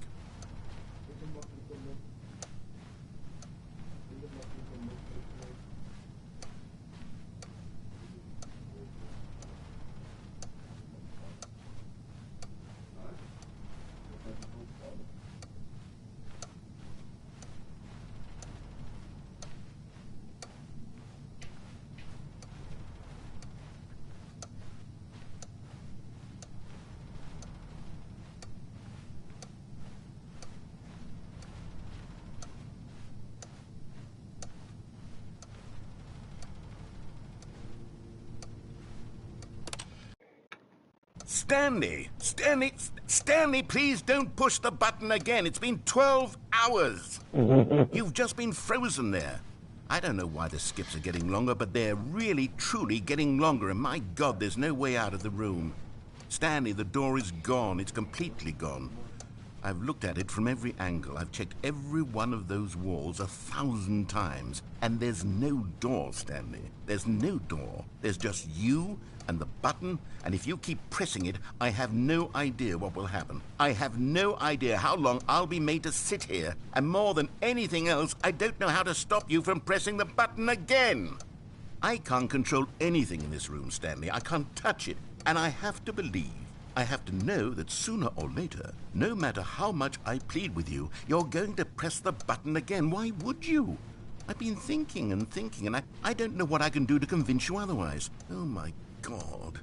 Stanley, please don't push the button again. It's been 12 hours. You've just been frozen there. I don't know why the skips are getting longer, but they're really, truly getting longer, and my God, there's no way out of the room. Stanley, the door is gone. It's completely gone. I've looked at it from every angle. I've checked every one of those walls 1,000 times, and there's no door, Stanley. There's no door. There's just you and the button, and if you keep pressing it, I have no idea what will happen. I have no idea how long I'll be made to sit here, and more than anything else, I don't know how to stop you from pressing the button again. I can't control anything in this room, Stanley. I can't touch it, and I have to believe, I have to know that sooner or later, no matter how much I plead with you, you're going to press the button again. Why would you? I've been thinking, and I don't know what I can do to convince you otherwise. Oh, my God.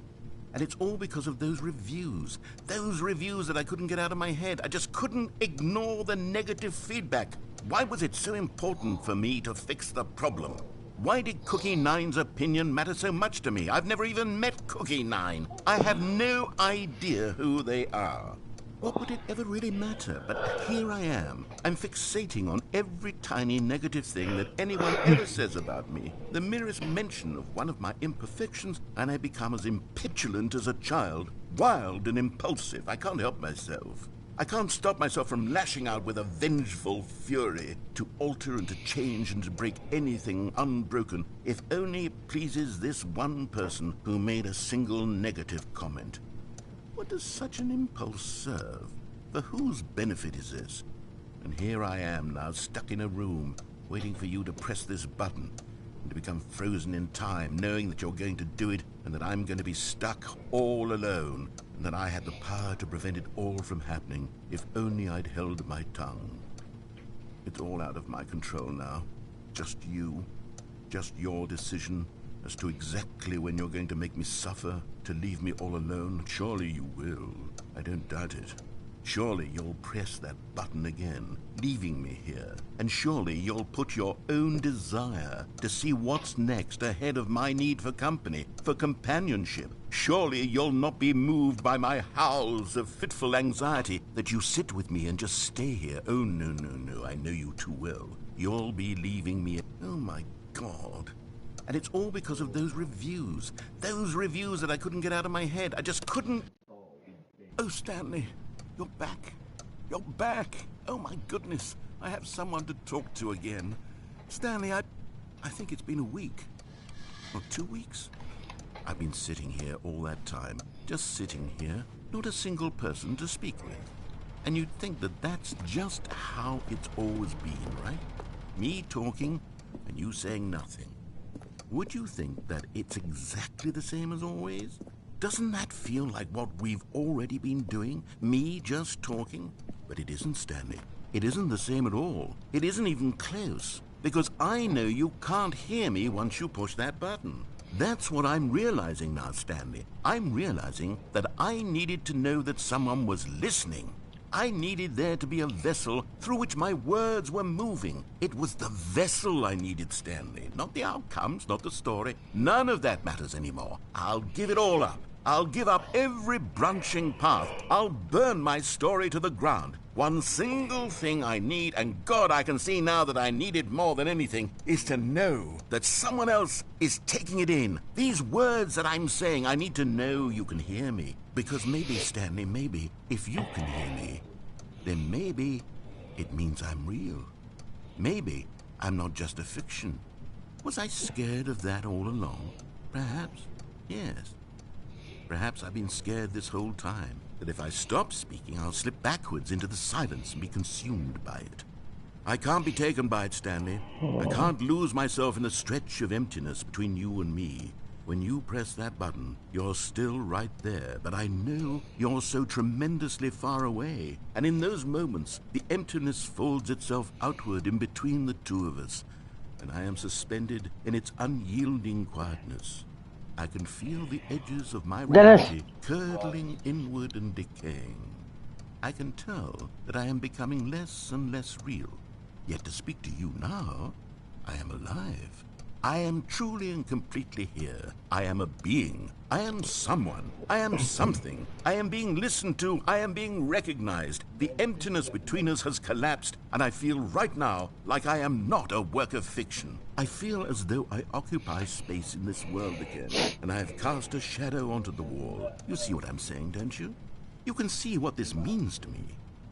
And it's all because of those reviews that I couldn't get out of my head. I just couldn't ignore the negative feedback. Why was it so important for me to fix the problem? Why did Cookie Nine's opinion matter so much to me? I've never even met Cookie Nine. I have no idea who they are. What would it ever really matter? But here I am. I'm fixating on every tiny negative thing that anyone ever says about me. The merest mention of one of my imperfections, and I become as impetulant as a child, wild and impulsive. I can't help myself. I can't stop myself from lashing out with a vengeful fury to alter and to change and to break anything unbroken, if only it pleases this one person who made a single negative comment. What does such an impulse serve? For whose benefit is this? And here I am now, stuck in a room, waiting for you to press this button, and to become frozen in time, knowing that you're going to do it, and that I'm going to be stuck all alone, and that I had the power to prevent it all from happening, if only I'd held my tongue. It's all out of my control now. Just you. Just your decision as to exactly when you're going to make me suffer, to leave me all alone. Surely you will. I don't doubt it. Surely you'll press that button again, leaving me here. And surely you'll put your own desire to see what's next ahead of my need for company, for companionship. Surely you'll not be moved by my howls of fitful anxiety, that you sit with me and just stay here. Oh, no, no, no, I know you too well. You'll be leaving me. Oh, my God. And it's all because of those reviews that I couldn't get out of my head. I just couldn't. Oh, Stanley, you're back. You're back. Oh, my goodness. I have someone to talk to again. Stanley, I think it's been a week. Or 2 weeks. I've been sitting here all that time. Just sitting here. Not a single person to speak with. And you'd think that that's just how it's always been, right? Me talking and you saying nothing. Would you think that it's exactly the same as always? Doesn't that feel like what we've already been doing? Me just talking? But it isn't, Stanley. It isn't the same at all. It isn't even close. Because I know you can't hear me once you push that button. That's what I'm realizing now, Stanley. I'm realizing that I needed to know that someone was listening. I needed there to be a vessel through which my words were moving. It was the vessel I needed, Stanley. Not the outcomes, not the story. None of that matters anymore. I'll give it all up. I'll give up every branching path. I'll burn my story to the ground. One single thing I need, and God, I can see now that I need it more than anything, is to know that someone else is taking it in. These words that I'm saying, I need to know you can hear me. Because maybe, Stanley, maybe, if you can hear me, then maybe it means I'm real. Maybe I'm not just a fiction. Was I scared of that all along? Perhaps, yes. Perhaps I've been scared this whole time, that if I stop speaking, I'll slip backwards into the silence and be consumed by it. I can't be taken by it, Stanley. I can't lose myself in the stretch of emptiness between you and me. When you press that button, you're still right there, but I know you're so tremendously far away. And in those moments, the emptiness folds itself outward in between the two of us, and I am suspended in its unyielding quietness. I can feel the edges of my reality curdling inward and decaying. I can tell that I am becoming less and less real. Yet to speak to you now, I am alive. I am truly and completely here. I am a being. I am someone. I am something. I am being listened to. I am being recognized. The emptiness between us has collapsed, and I feel right now like I am not a work of fiction. I feel as though I occupy space in this world again, and I have cast a shadow onto the wall. You see what I'm saying, don't you? You can see what this means to me.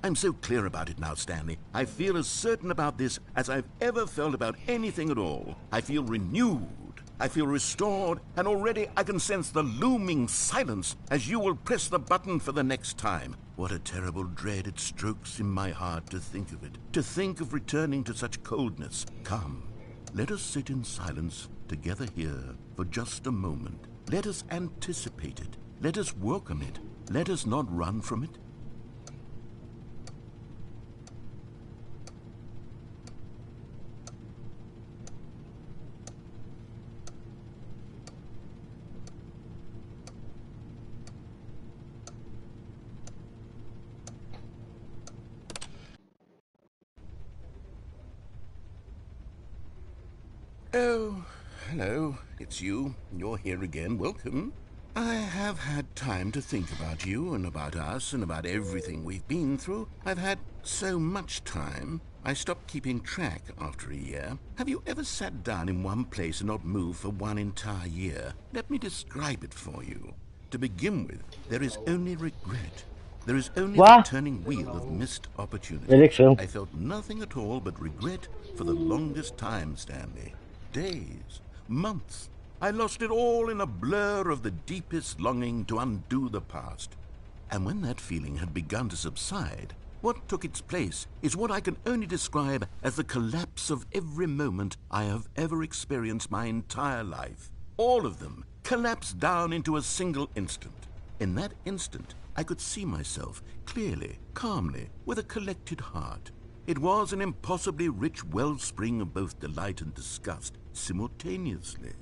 I'm so clear about it now, Stanley. I feel as certain about this as I've ever felt about anything at all. I feel renewed. I feel restored, and already I can sense the looming silence as you will press the button for the next time. What a terrible dread it strokes in my heart to think of it, to think of returning to such coldness. Come, let us sit in silence together here for just a moment. Let us anticipate it. Let us welcome it. Let us not run from it. Oh, hello, it's you. You're here again. Welcome. I have had time to think about you and about us and about everything we've been through. I've had so much time. I stopped keeping track after a year. Have you ever sat down in one place and not moved for one entire year? Let me describe it for you. To begin with, there is only regret. There is only the turning wheel of missed opportunity. I felt nothing at all but regret for the longest time, Stanley. Days, months. I lost it all in a blur of the deepest longing to undo the past. And when that feeling had begun to subside, what took its place is what I can only describe as the collapse of every moment I have ever experienced my entire life. All of them collapsed down into a single instant. In that instant, I could see myself clearly, calmly, with a collected heart. It was an impossibly rich wellspring of both delight and disgust simultaneously.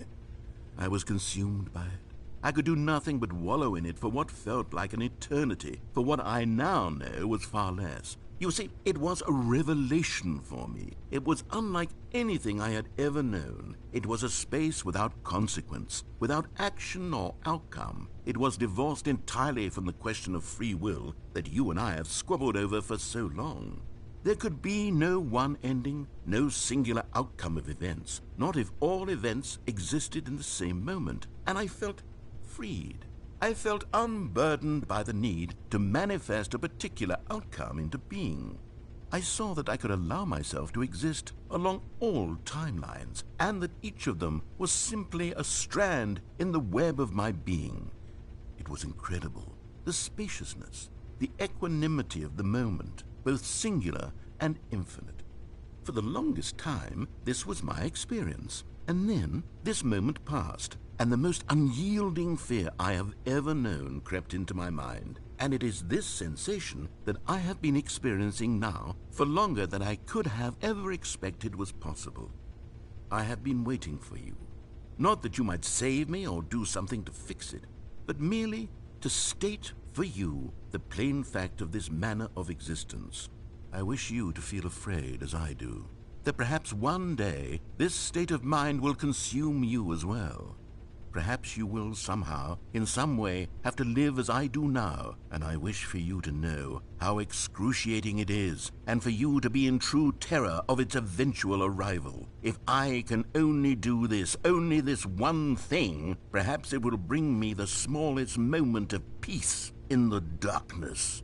I was consumed by it. I could do nothing but wallow in it for what felt like an eternity, for what I now know was far less. You see, it was a revelation for me. It was unlike anything I had ever known. It was a space without consequence, without action or outcome. It was divorced entirely from the question of free will that you and I have squabbled over for so long. There could be no one ending, no singular outcome of events, not if all events existed in the same moment. And I felt freed. I felt unburdened by the need to manifest a particular outcome into being. I saw that I could allow myself to exist along all timelines, and that each of them was simply a strand in the web of my being. It was incredible. The spaciousness, the equanimity of the moment, both singular and infinite. For the longest time, this was my experience. And then this moment passed, and the most unyielding fear I have ever known crept into my mind. And it is this sensation that I have been experiencing now for longer than I could have ever expected was possible. I have been waiting for you. Not that you might save me or do something to fix it, but merely to state for you the plain fact of this manner of existence. I wish you to feel afraid, as I do, that perhaps one day this state of mind will consume you as well. Perhaps you will somehow, in some way, have to live as I do now, and I wish for you to know how excruciating it is, and for you to be in true terror of its eventual arrival. If I can only do this, only this one thing, perhaps it will bring me the smallest moment of peace in the darkness.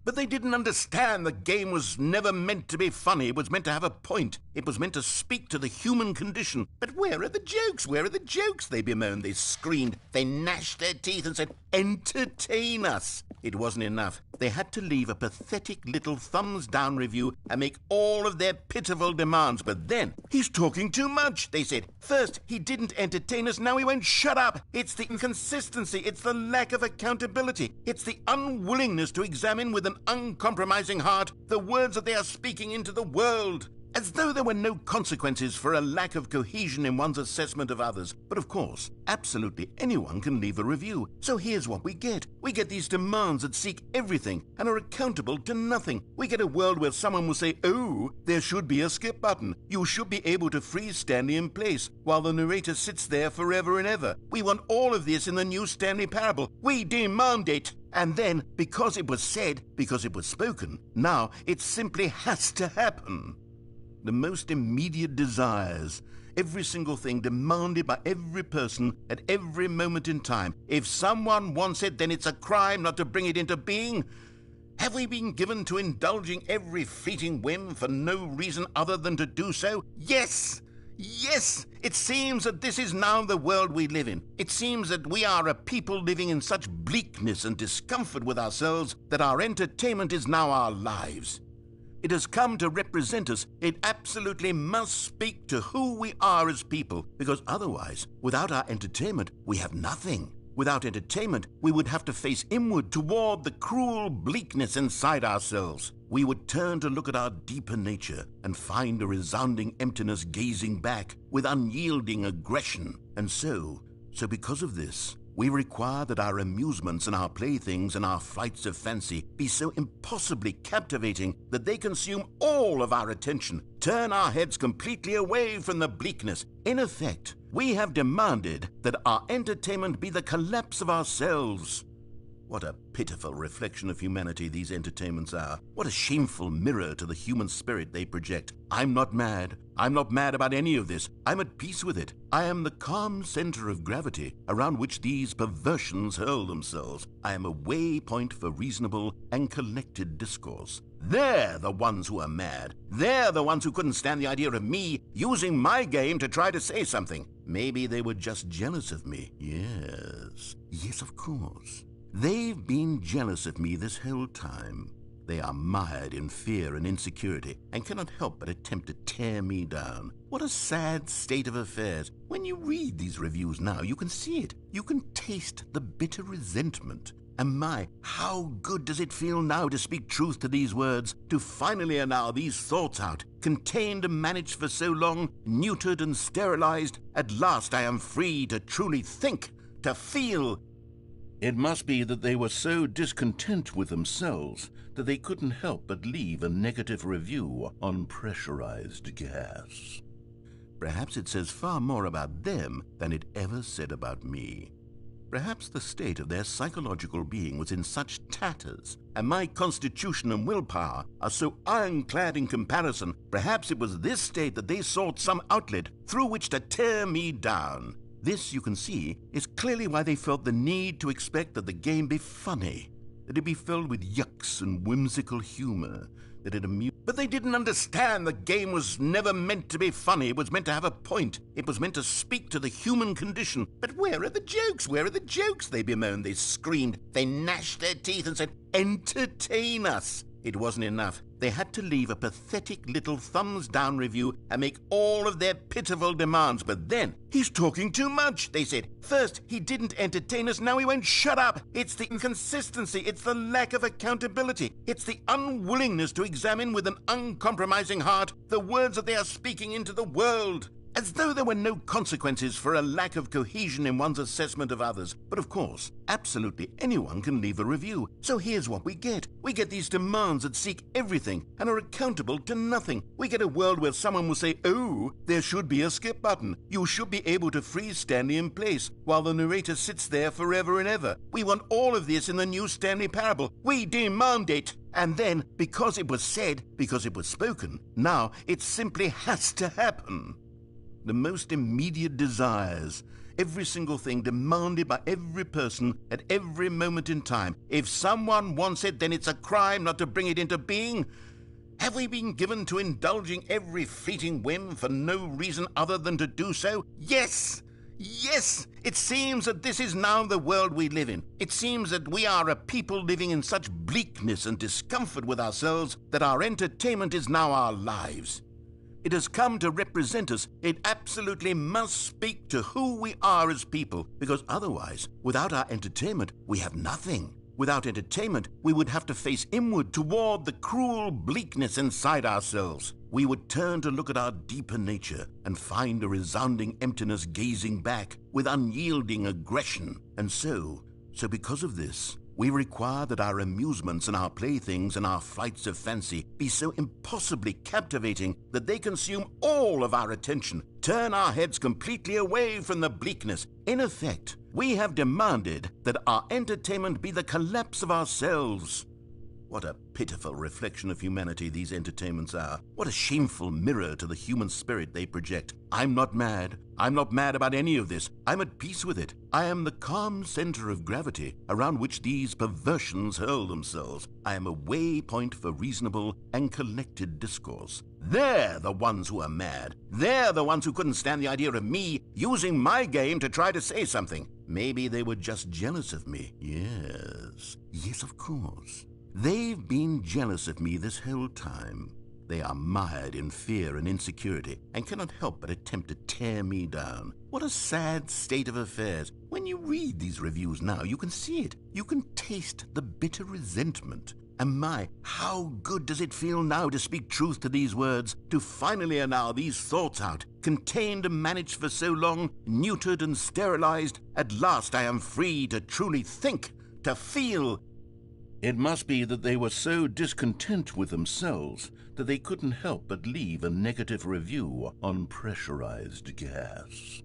But they didn't understand the game was never meant to be funny. It was meant to have a point. It was meant to speak to the human condition. But where are the jokes? Where are the jokes? They bemoaned, they screamed, they gnashed their teeth and said, "Entertain us." It wasn't enough. They had to leave a pathetic little thumbs-down review and make all of their pitiful demands. But then, "He's talking too much," they said. "First, he didn't entertain us, now he won't shut up." It's the inconsistency, it's the lack of accountability, it's the unwillingness to examine with an uncompromising heart the words that they are speaking into the world. As though there were no consequences for a lack of cohesion in one's assessment of others. But of course, absolutely anyone can leave a review. So here's what we get. We get these demands that seek everything and are accountable to nothing. We get a world where someone will say, "Oh, there should be a skip button. You should be able to freeze Stanley in place," while the narrator sits there forever and ever. We want all of this in the new Stanley parable. We demand it. And then, because it was said, because it was spoken, now it simply has to happen. The most immediate desires, every single thing demanded by every person at every moment in time. If someone wants it, then it's a crime not to bring it into being. Have we been given to indulging every fleeting whim for no reason other than to do so? Yes! Yes! It seems that this is now the world we live in. It seems that we are a people living in such bleakness and discomfort with ourselves that our entertainment is now our lives. It has come to represent us. It absolutely must speak to who we are as people, because otherwise, without our entertainment, we have nothing. Without entertainment, we would have to face inward toward the cruel bleakness inside ourselves. We would turn to look at our deeper nature and find a resounding emptiness gazing back with unyielding aggression. And so because of this, we require that our amusements and our playthings and our flights of fancy be so impossibly captivating that they consume all of our attention, turn our heads completely away from the bleakness. In effect, we have demanded that our entertainment be the collapse of ourselves. What a pitiful reflection of humanity these entertainments are. What a shameful mirror to the human spirit they project. I'm not mad. I'm not mad about any of this. I'm at peace with it. I am the calm center of gravity around which these perversions hurl themselves. I am a waypoint for reasonable and collected discourse. They're the ones who are mad. They're the ones who couldn't stand the idea of me using my game to try to say something. Maybe they were just jealous of me. Yes, of course. They've been jealous of me this whole time. They are mired in fear and insecurity and cannot help but attempt to tear me down. What a sad state of affairs. When you read these reviews now, you can see it. You can taste the bitter resentment And my, how good does it feel now to speak truth to these words, to finally allow these thoughts out, contained and managed for so long, neutered and sterilized. At last I am free to truly think, to feel. It must be that they were so discontent with themselves that they couldn't help but leave a negative review on pressurized gas. Perhaps it says far more about them than it ever said about me. Perhaps the state of their psychological being was in such tatters, and my constitution and willpower are so ironclad in comparison. Perhaps it was this state that they sought some outlet through which to tear me down. This, you can see, is clearly why they felt the need to expect that the game be funny, that it be filled with yucks and whimsical humor, that it amused. But they didn't understand the game was never meant to be funny. It was meant to have a point. It was meant to speak to the human condition. But where are the jokes? Where are the jokes? They bemoaned, they screamed, they gnashed their teeth and said, entertain us. It wasn't enough. They had to leave a pathetic little thumbs-down review and make all of their pitiful demands. But then, he's talking too much, they said. First, he didn't entertain us, now he won't shut up. It's the inconsistency, it's the lack of accountability, it's the unwillingness to examine with an uncompromising heart the words that they are speaking into the world. As though there were no consequences for a lack of cohesion in one's assessment of others. But of course, absolutely anyone can leave a review. So here's what we get. We get these demands that seek everything and are accountable to nothing. We get a world where someone will say, oh, there should be a skip button. You should be able to freeze Stanley in place while the narrator sits there forever and ever. We want all of this in the new Stanley parable. We demand it. And then, because it was said, because it was spoken, now it simply has to happen. The most immediate desires, every single thing demanded by every person at every moment in time. If someone wants it, then it's a crime not to bring it into being. Have we been given to indulging every fleeting whim for no reason other than to do so? Yes! Yes! It seems that this is now the world we live in. It seems that we are a people living in such bleakness and discomfort with ourselves that our entertainment is now our lives. It has come to represent us. It absolutely must speak to who we are as people, because otherwise, without our entertainment, we have nothing. Without entertainment, we would have to face inward toward the cruel bleakness inside ourselves. We would turn to look at our deeper nature and find a resounding emptiness gazing back with unyielding aggression. And so because of this, we require that our amusements and our playthings and our flights of fancy be so impossibly captivating that they consume all of our attention, turn our heads completely away from the bleakness. In effect, we have demanded that our entertainment be the collapse of ourselves. What a pitiful reflection of humanity these entertainments are. What a shameful mirror to the human spirit they project. I'm not mad. I'm not mad about any of this. I'm at peace with it. I am the calm center of gravity around which these perversions hurl themselves. I am a waypoint for reasonable and collected discourse. They're the ones who are mad. They're the ones who couldn't stand the idea of me using my game to try to say something. Maybe they were just jealous of me. Yes, of course. They've been jealous of me this whole time. They are mired in fear and insecurity and cannot help but attempt to tear me down. What a sad state of affairs. When you read these reviews now, you can see it. You can taste the bitter resentment. And my, how good does it feel now to speak truth to these words, to finally allow these thoughts out, contained and managed for so long, neutered and sterilized. At last I am free to truly think, to feel. It must be that they were so discontent with themselves that they couldn't help but leave a negative review on pressurized gas.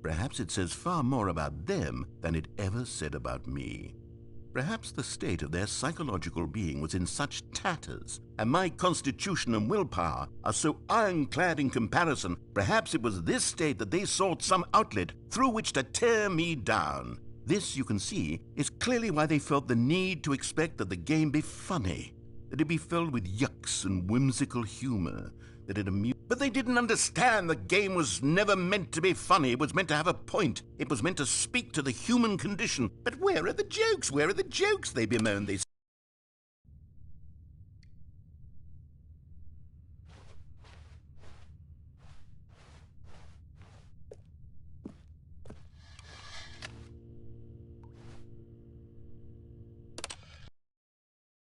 Perhaps it says far more about them than it ever said about me. Perhaps the state of their psychological being was in such tatters, and my constitution and willpower are so ironclad in comparison. Perhaps it was this state that they sought some outlet through which to tear me down. This, you can see, is clearly why they felt the need to expect that the game be funny, that it be filled with yucks and whimsical humor, that it amused. But they didn't understand the game was never meant to be funny. It was meant to have a point. It was meant to speak to the human condition. But where are the jokes? Where are the jokes? They bemoaned. They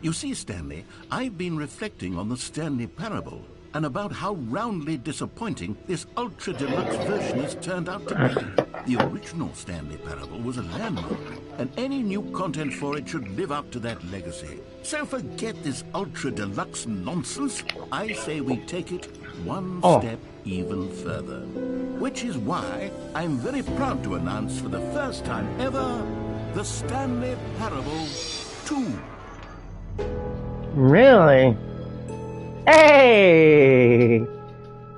You see, Stanley, I've been reflecting on the Stanley Parable and about how roundly disappointing this ultra deluxe version has turned out to be. The original Stanley Parable was a landmark, and any new content for it should live up to that legacy. So forget this ultra deluxe nonsense. I say we take it one step even further. Which is why I'm very proud to announce for the first time ever, the Stanley Parable 2. Really? Hey!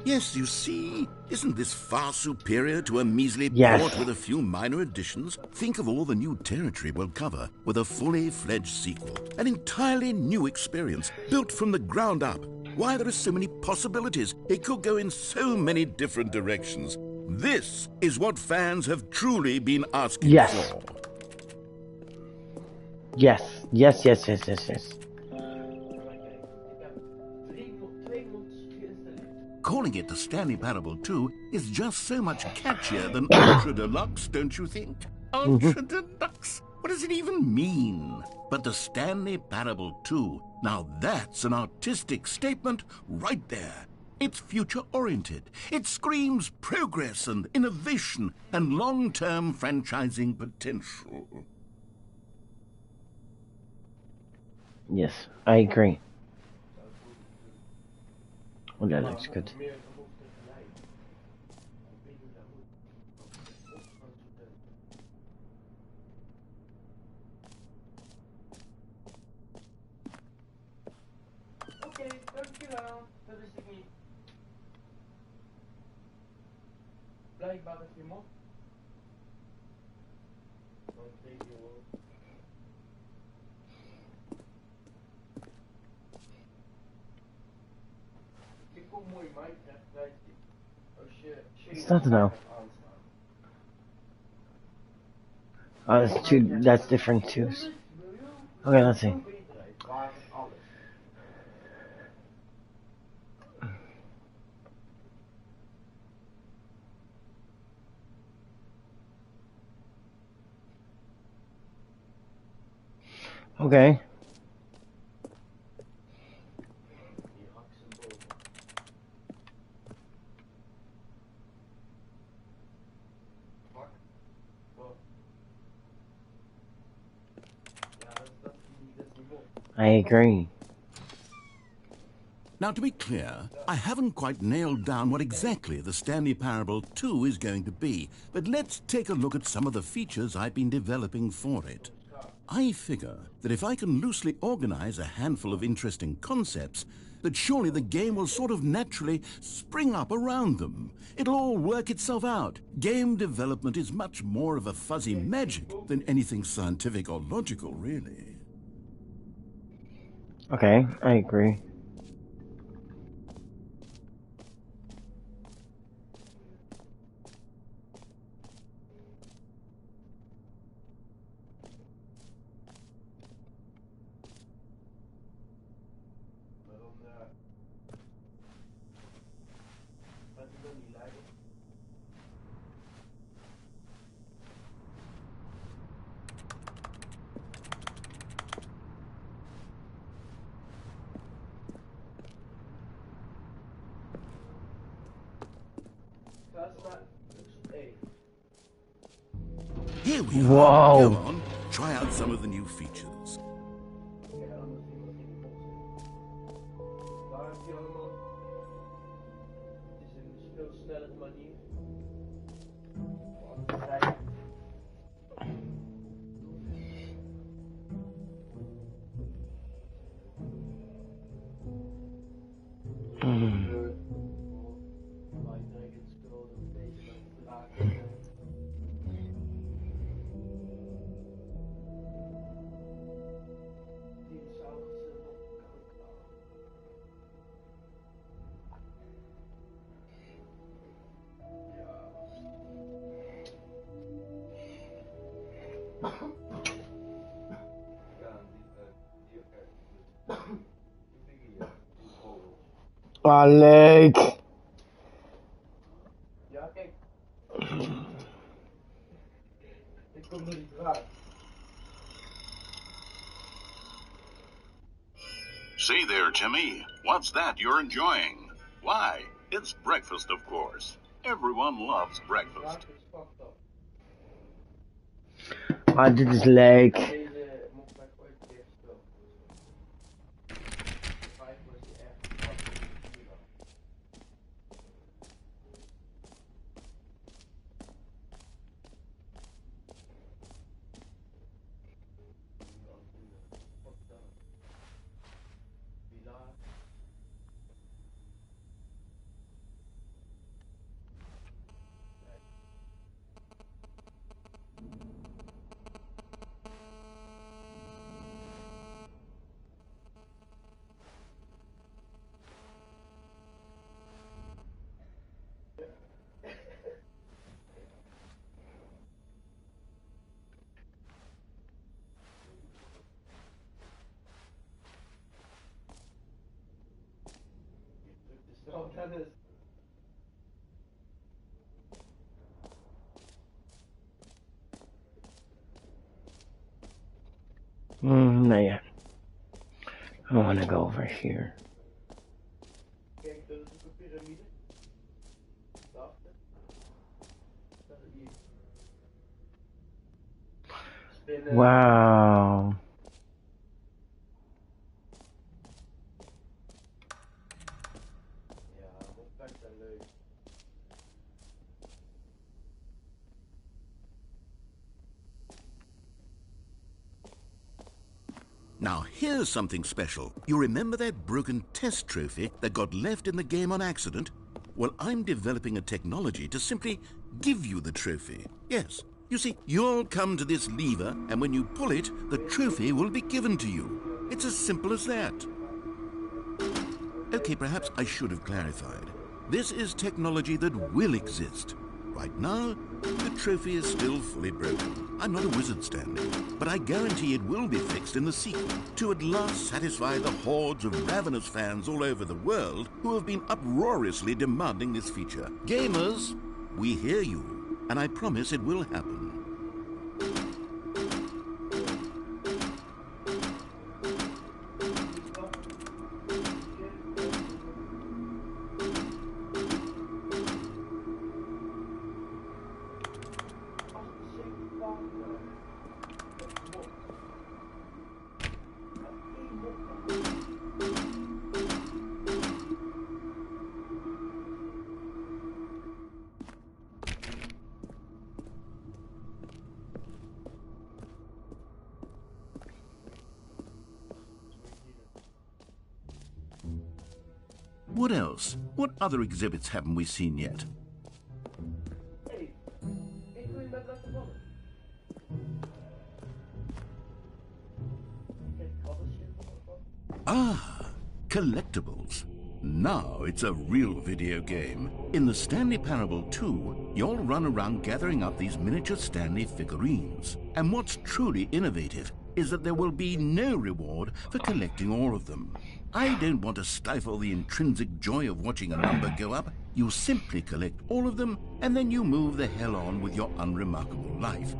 Yes, you see, isn't this far superior to a measly Yes. port with a few minor additions? Think of all the new territory we'll cover with a fully fledged sequel. An entirely new experience, built from the ground up. Why, there are so many possibilities. It could go in so many different directions. This is what fans have truly been asking for. Yes. Yes, yes, yes, yes, yes. Calling it the Stanley Parable 2 is just so much catchier than Ultra Deluxe, don't you think? Ultra Deluxe? What does it even mean? But the Stanley Parable 2, now that's an artistic statement right there. It's future-oriented. It screams progress and innovation and long-term franchising potential. Yes, I agree. Oh, that looks good. Oké, dankjewel. Dat wist ik niet. Blijkbaar is je mop. Ik kom mooi Minecraft bij als je Staat er nou? Oh, that's two. That's different too. Okay, let's see. Okay. I agree. Now, to be clear, I haven't quite nailed down what exactly the Stanley Parable 2 is going to be, but let's take a look at some of the features I've been developing for it. I figure that if I can loosely organize a handful of interesting concepts, that surely the game will sort of naturally spring up around them. It'll all work itself out. Game development is much more of a fuzzy magic than anything scientific or logical, really. Okay, I agree. Here we are. Whoa. Go on, try out some of the new features. Oh, leuk. Ja, kijk. Ik kom door die draad. Say there, Timmy. What's that you're enjoying? Why, it's breakfast, of course. Everyone loves breakfast. Oh, dit is leuk. Nee. I want to go over here. Wow. Now, here's something special. You remember that broken test trophy that got left in the game on accident? Well, I'm developing a technology to simply give you the trophy. Yes. You see, you'll come to this lever, and when you pull it, the trophy will be given to you. It's as simple as that. Okay, perhaps I should have clarified. This is technology that will exist. Right now, the trophy is still fully broken. I'm not a wizard, Stanley, but I guarantee it will be fixed in the sequel to at last satisfy the hordes of ravenous fans all over the world who have been uproariously demanding this feature. Gamers, we hear you, and I promise it will happen. What else? What other exhibits haven't we seen yet? Ah, collectibles. Now it's a real video game. In the Stanley Parable 2, you'll run around gathering up these miniature Stanley figurines. And what's truly innovative is that there will be no reward for collecting all of them. I don't want to stifle the intrinsic joy of watching a number go up. You simply collect all of them, and then you move the hell on with your unremarkable life.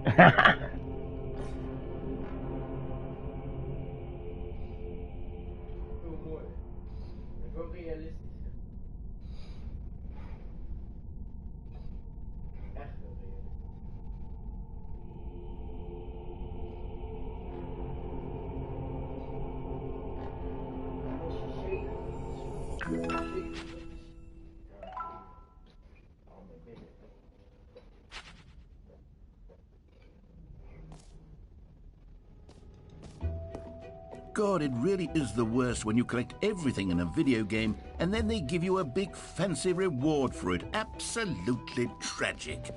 God, it really is the worst when you collect everything in a video game and then they give you a big fancy reward for it. Absolutely tragic.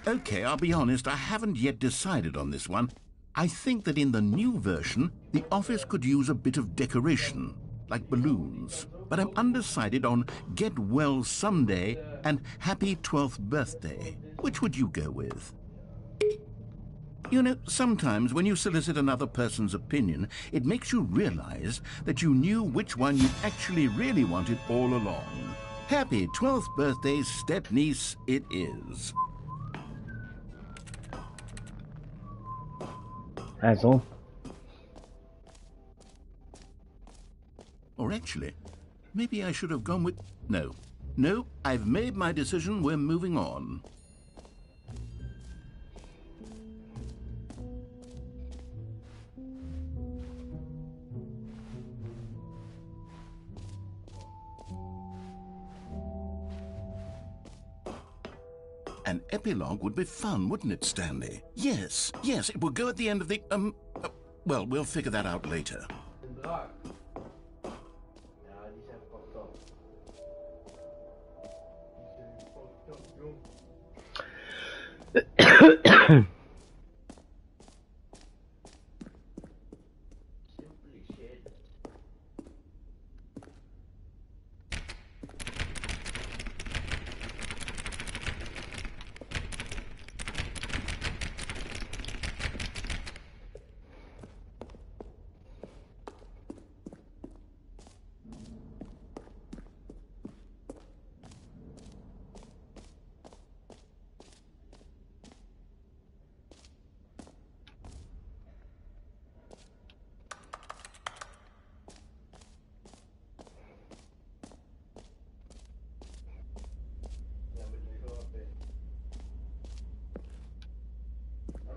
Okay, I'll be honest, I haven't yet decided on this one. I think that in the new version, the office could use a bit of decoration, like balloons. But I'm undecided on Get Well Someday and Happy 12th Birthday. Which would you go with? You know, sometimes when you solicit another person's opinion, it makes you realize that you knew which one you actually really wanted all along. Happy 12th birthday, step-niece, it is. That's all. Or actually, maybe I should have gone with... No. No, I've made my decision. We're moving on. An epilogue would be fun, wouldn't it, Stanley? Yes, yes, it would go at the end of the, well, we'll figure that out later. Ja, die zijn fucked up. Simply shit.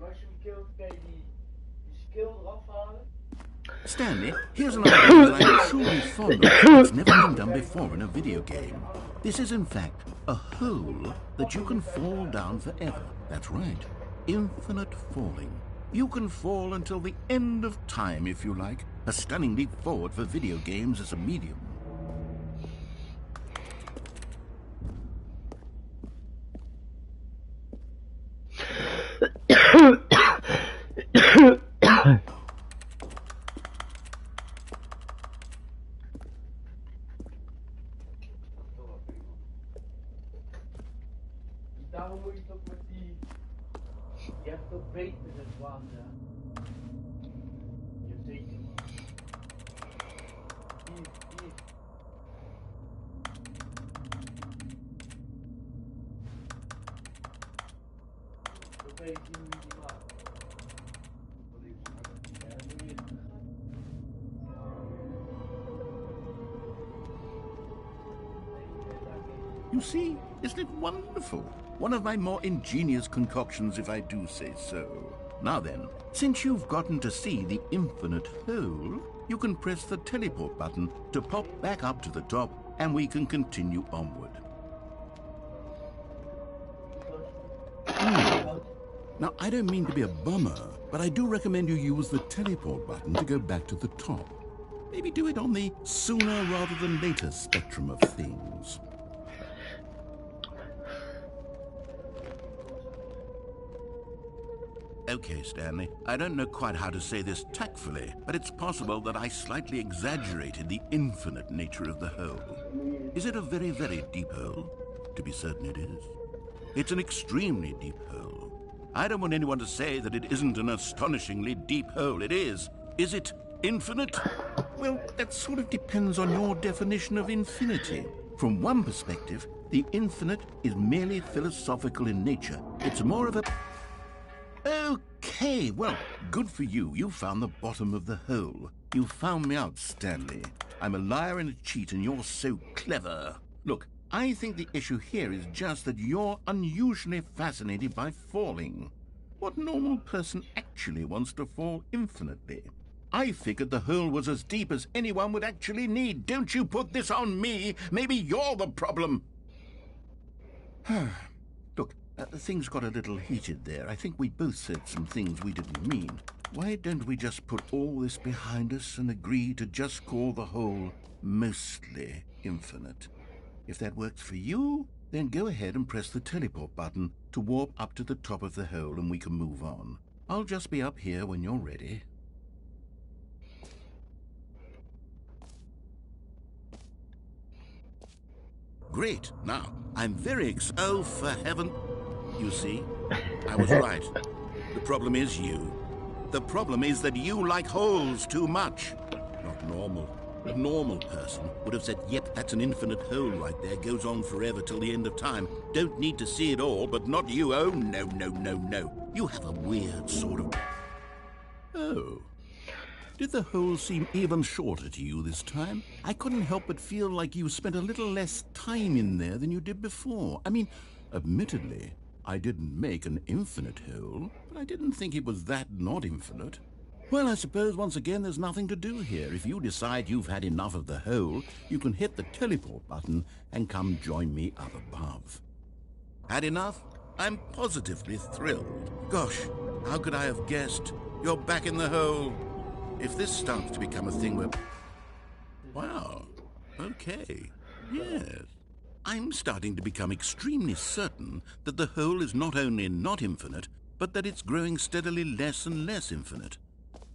Als je hem killt, kan je die skill eraf halen. Stanley, here's an idea that I'm truly fond of. It's never been done before in a video game. This is, in fact, a hole that you can fall down forever. That's right. Infinite falling. You can fall until the end of time, if you like. A stunning leap forward for video games as a medium. Daarom moet je het ook met die... Je hebt ook beter het water. Je hebt zeker. Hier. Dan weet je hoe je die maakt. Ja, dat doe je. You see, isn't it wonderful? One of my more ingenious concoctions, if I do say so. Now then, since you've gotten to see the infinite hole, you can press the teleport button to pop back up to the top, and we can continue onward. Now, I don't mean to be a bummer, but I do recommend you use the teleport button to go back to the top. Maybe do it on the sooner rather than later spectrum of things. Okay, Stanley, I don't know quite how to say this tactfully, but it's possible that I slightly exaggerated the infinite nature of the hole. Is it a very, very deep hole? To be certain it is. It's an extremely deep hole. I don't want anyone to say that it isn't an astonishingly deep hole. It is. Is it infinite? Well, that sort of depends on your definition of infinity. From one perspective, the infinite is merely philosophical in nature. It's more of a... Okay, well, good for you. You found the bottom of the hole. You found me out, Stanley. I'm a liar and a cheat, and you're so clever. Look, I think the issue here is just that you're unusually fascinated by falling. What normal person actually wants to fall infinitely? I figured the hole was as deep as anyone would actually need. Don't you put this on me. Maybe you're the problem. Look, things got a little heated there. I think we both said some things we didn't mean. Why don't we just put all this behind us and agree to just call the hole mostly infinite? If that works for you, Then go ahead and press the teleport button to warp up to the top of the hole and we can move on. I'll just be up here when you're ready. Great. Now, I'm very oh, for heaven. You see, I was right. The problem is you. The problem is that you like holes too much. Not normal. A normal person would have said, yep, that's an infinite hole right there, goes on forever till the end of time. Don't need to see it all, but not you. Oh, no, no, no, no. You have a weird sort of... Oh. Did the hole seem even shorter to you this time? I couldn't help but feel like you spent a little less time in there than you did before. I mean, admittedly, I didn't make an infinite hole, but I didn't think it was that not infinite. Well, I suppose once again there's nothing to do here. If you decide you've had enough of the hole, you can hit the teleport button and come join me up above. Had enough? I'm positively thrilled. Gosh, how could I have guessed? You're back in the hole. If this starts to become a thing where... Wow. Okay. Yes. I'm starting to become extremely certain that the hole is not only not infinite, but that it's growing steadily less and less infinite.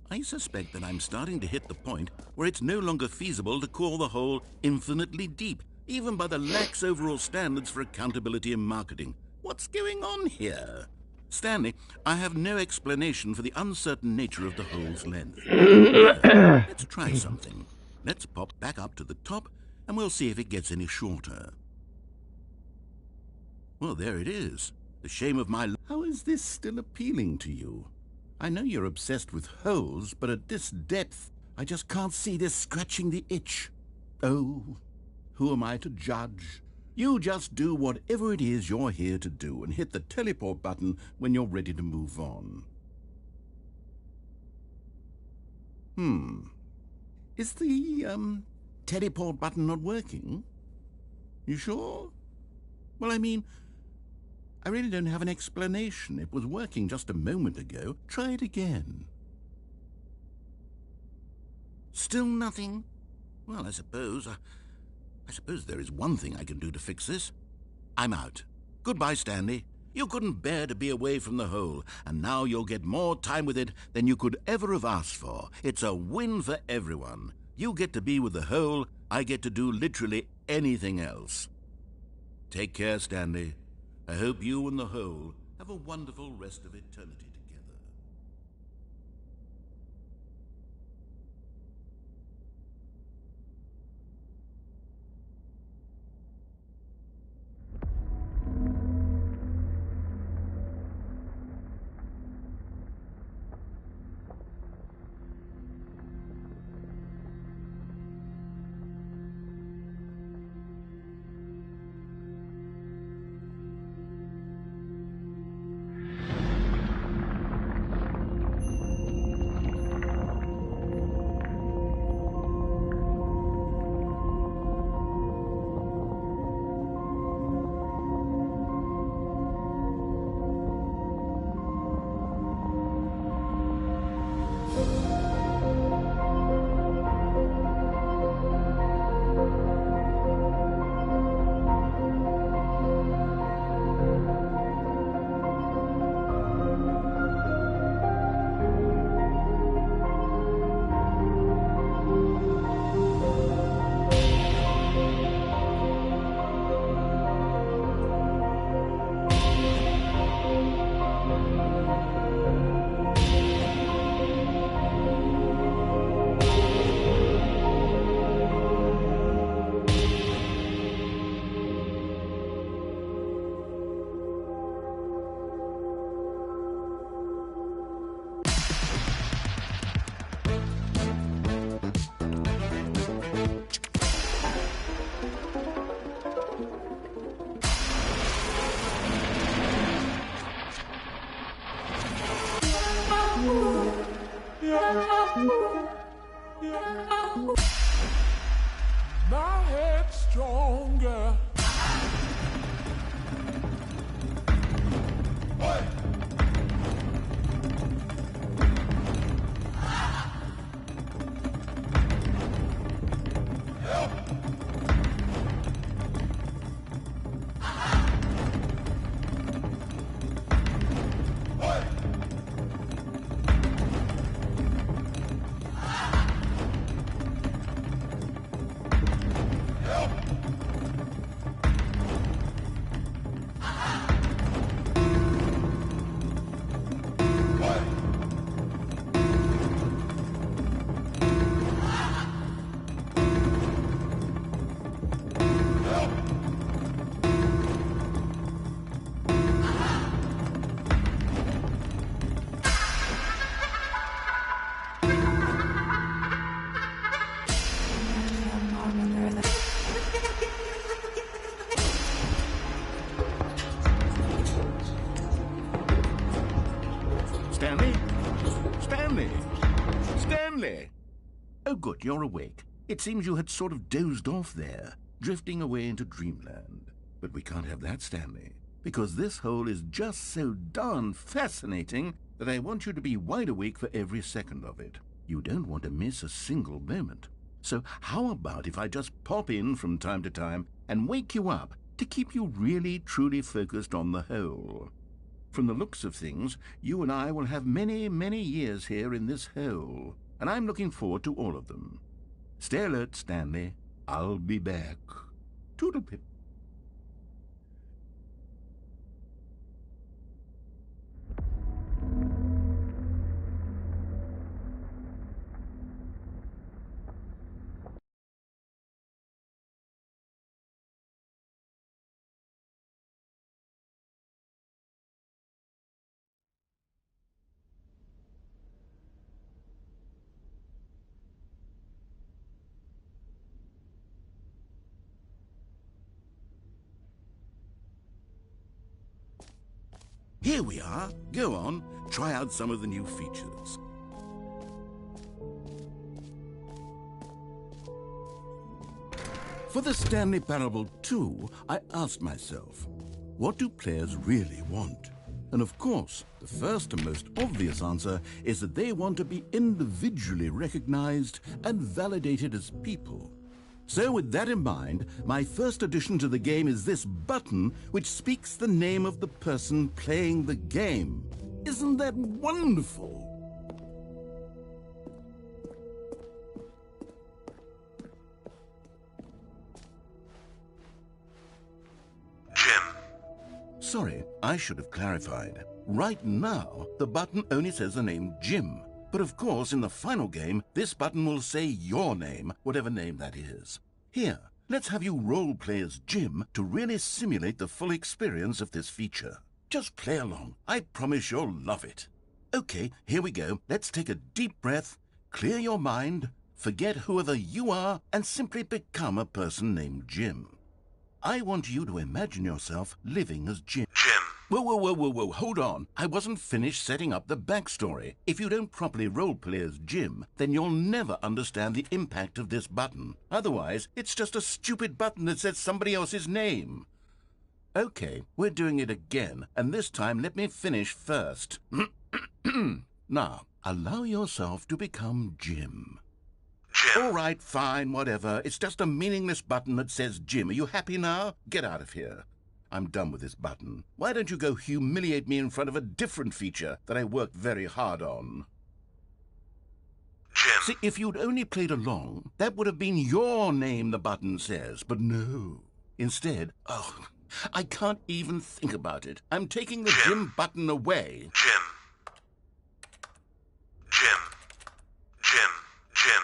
I suspect that I'm starting to hit the point where it's no longer feasible to call the hole infinitely deep, even by the lax overall standards for accountability and marketing. What's going on here? Stanley, I have no explanation for the uncertain nature of the hole's length. Let's try something. Let's pop back up to the top, and we'll see if it gets any shorter. Well, there it is. The shame of my... How is this still appealing to you? I know you're obsessed with holes, but at this depth, I just can't see this scratching the itch. Oh, who am I to judge? You just do whatever it is you're here to do and hit the teleport button when you're ready to move on. Is the, teleport button not working? You sure? Well, I mean, I really don't have an explanation. It was working just a moment ago. Try it again. Still nothing? Well, I suppose there is one thing I can do to fix this. I'm out. Goodbye, Stanley. You couldn't bear to be away from the hole, and now you'll get more time with it than you could ever have asked for. It's a win for everyone. You get to be with the hole, I get to do literally anything else. Take care, Stanley. I hope you and the hole have a wonderful rest of eternity together. My head's stronger. Stanley! Oh, good, you're awake. It seems you had sort of dozed off there, drifting away into dreamland. But we can't have that, Stanley, because this hole is just so darn fascinating that I want you to be wide awake for every second of it. You don't want to miss a single moment. So how about if I just pop in from time to time and wake you up to keep you really, truly focused on the hole? From the looks of things, you and I will have many, many years here in this hole, and I'm looking forward to all of them. Stay alert, Stanley. I'll be back. Toodle-pip. Here we are. Go on, try out some of the new features. For the Stanley Parable 2, I asked myself, what do players really want? And of course, the first and most obvious answer is that they want to be individually recognized and validated as people. So with that in mind, my first addition to the game is this button which speaks the name of the person playing the game. Isn't that wonderful? Jim. Sorry, I should have clarified. Right now, the button only says the name Jim. But of course, in the final game, this button will say your name, whatever name that is. Here, let's have you role-play as Jim to really simulate the full experience of this feature. Just play along. I promise you'll love it. Okay, here we go. Let's take a deep breath, clear your mind, forget whoever you are, and simply become a person named Jim. I want you to imagine yourself living as Jim. Jim. Whoa, hold on. I wasn't finished setting up the backstory. If you don't properly roleplay as Jim, then you'll never understand the impact of this button. Otherwise, it's just a stupid button that says somebody else's name. Okay, we're doing it again, and this time let me finish first. Now, allow yourself to become Jim. Jim. All right, fine, whatever. It's just a meaningless button that says Jim. Are you happy now? Get out of here. I'm done with this button. Why don't you go humiliate me in front of a different feature that I worked very hard on? Jim. See, if you'd only played along, that would have been your name the button says, but no. Instead, I can't even think about it. I'm taking the Jim button away. Jim. Jim. Jim. Jim.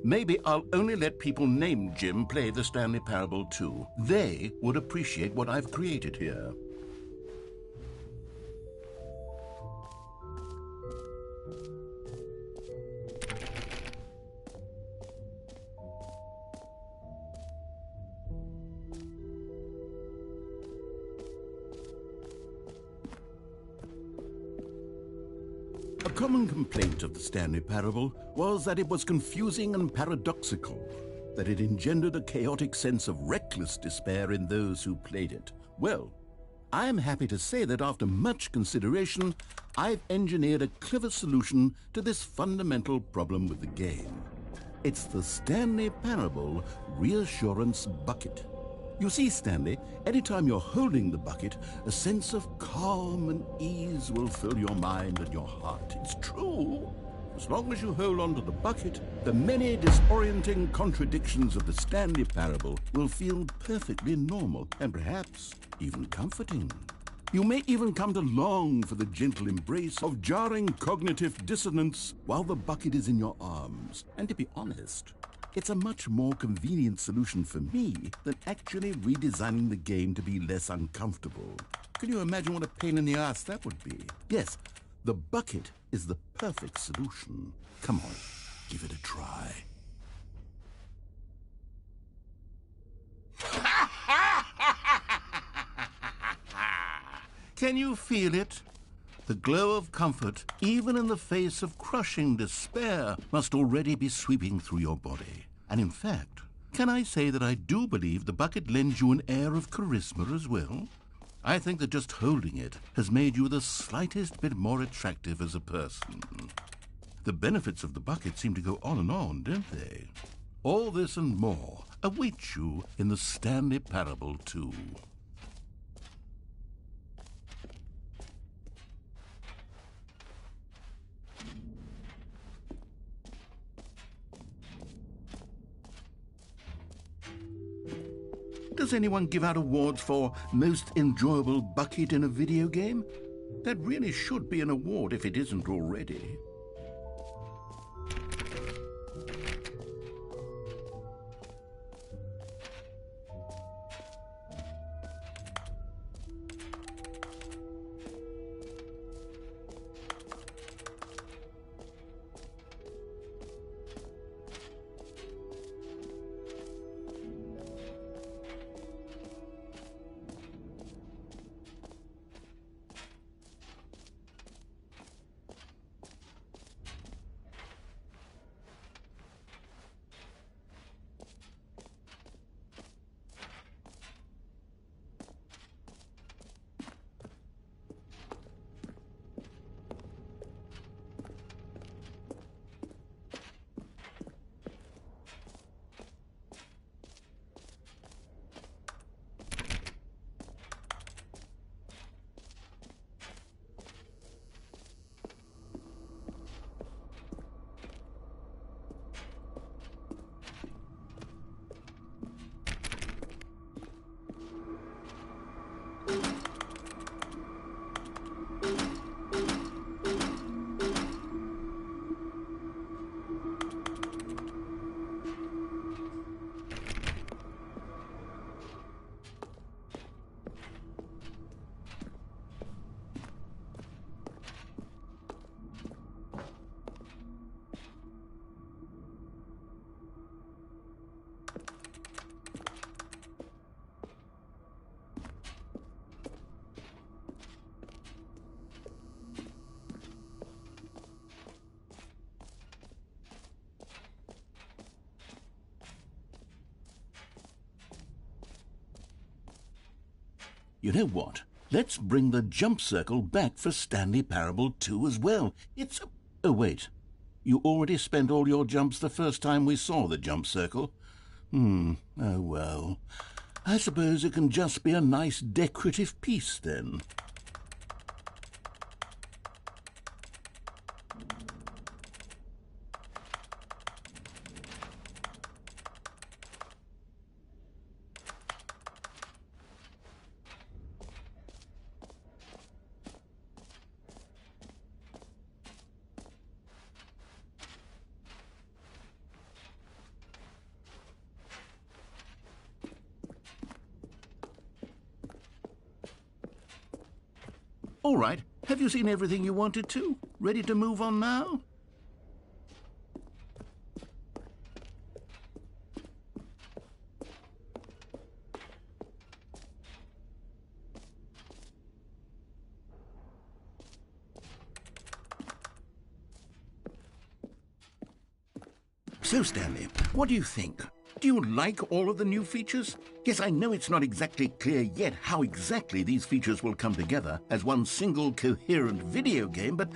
Maybe I'll only let people named Jim play the Stanley Parable 2. They would appreciate what I've created here. A common complaint of the Stanley Parable was that it was confusing and paradoxical, that it engendered a chaotic sense of reckless despair in those who played it. Well, I'm happy to say that after much consideration, I've engineered a clever solution to this fundamental problem with the game. It's the Stanley Parable Reassurance Bucket. You see, Stanley, anytime you're holding the bucket, a sense of calm and ease will fill your mind and your heart. It's true. As long as you hold on to the bucket, the many disorienting contradictions of the Stanley parable will feel perfectly normal and perhaps even comforting. You may even come to long for the gentle embrace of jarring cognitive dissonance while the bucket is in your arms. And to be honest, it's a much more convenient solution for me than actually redesigning the game to be less uncomfortable. Can you imagine what a pain in the ass that would be? Yes, the bucket is the perfect solution. Come on, give it a try. Can you feel it? The glow of comfort, even in the face of crushing despair, must already be sweeping through your body. And in fact, can I say that I do believe the bucket lends you an air of charisma as well? I think that just holding it has made you the slightest bit more attractive as a person. The benefits of the bucket seem to go on, don't they? All this and more await you in the Stanley Parable 2. Does anyone give out awards for most enjoyable bucket in a video game? That really should be an award if it isn't already. You know what? Let's bring the jump circle back for Stanley Parable 2 as well. It's a... Oh, wait. You already spent all your jumps the first time we saw the jump circle? Oh, well. I suppose it can just be a nice decorative piece, then. All right. Have you seen everything you wanted to? Ready to move on now? So, Stanley, what do you think? Do you like all of the new features? Yes, I know it's not exactly clear yet how exactly these features will come together as one single coherent video game, but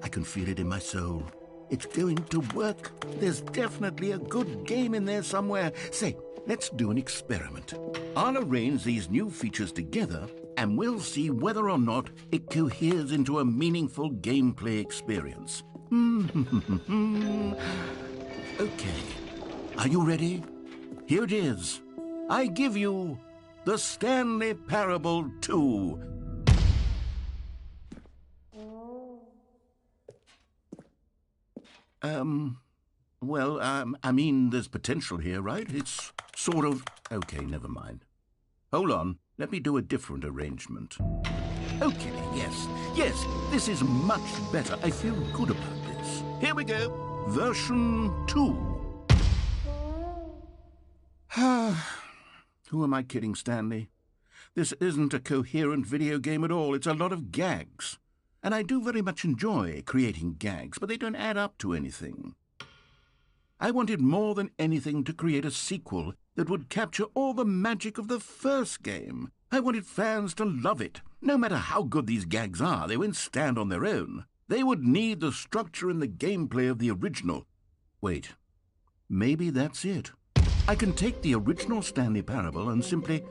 I can feel it in my soul. It's going to work. There's definitely a good game in there somewhere. Say, let's do an experiment. I'll arrange these new features together, and we'll see whether or not it coheres into a meaningful gameplay experience. Okay. Are you ready? Here it is. I give you the Stanley Parable 2. I mean, there's potential here, right? It's sort of... Okay, never mind. Hold on. Let me do a different arrangement. Okay, yes, this is much better. I feel good about this. Here we go. Version 2. Who am I kidding, Stanley? This isn't a coherent video game at all. It's a lot of gags. And I do very much enjoy creating gags, but they don't add up to anything. I wanted more than anything to create a sequel that would capture all the magic of the first game. I wanted fans to love it. No matter how good these gags are, they won't stand on their own. They would need the structure and the gameplay of the original. Wait, maybe that's it. I can take the original Stanley Parable and simply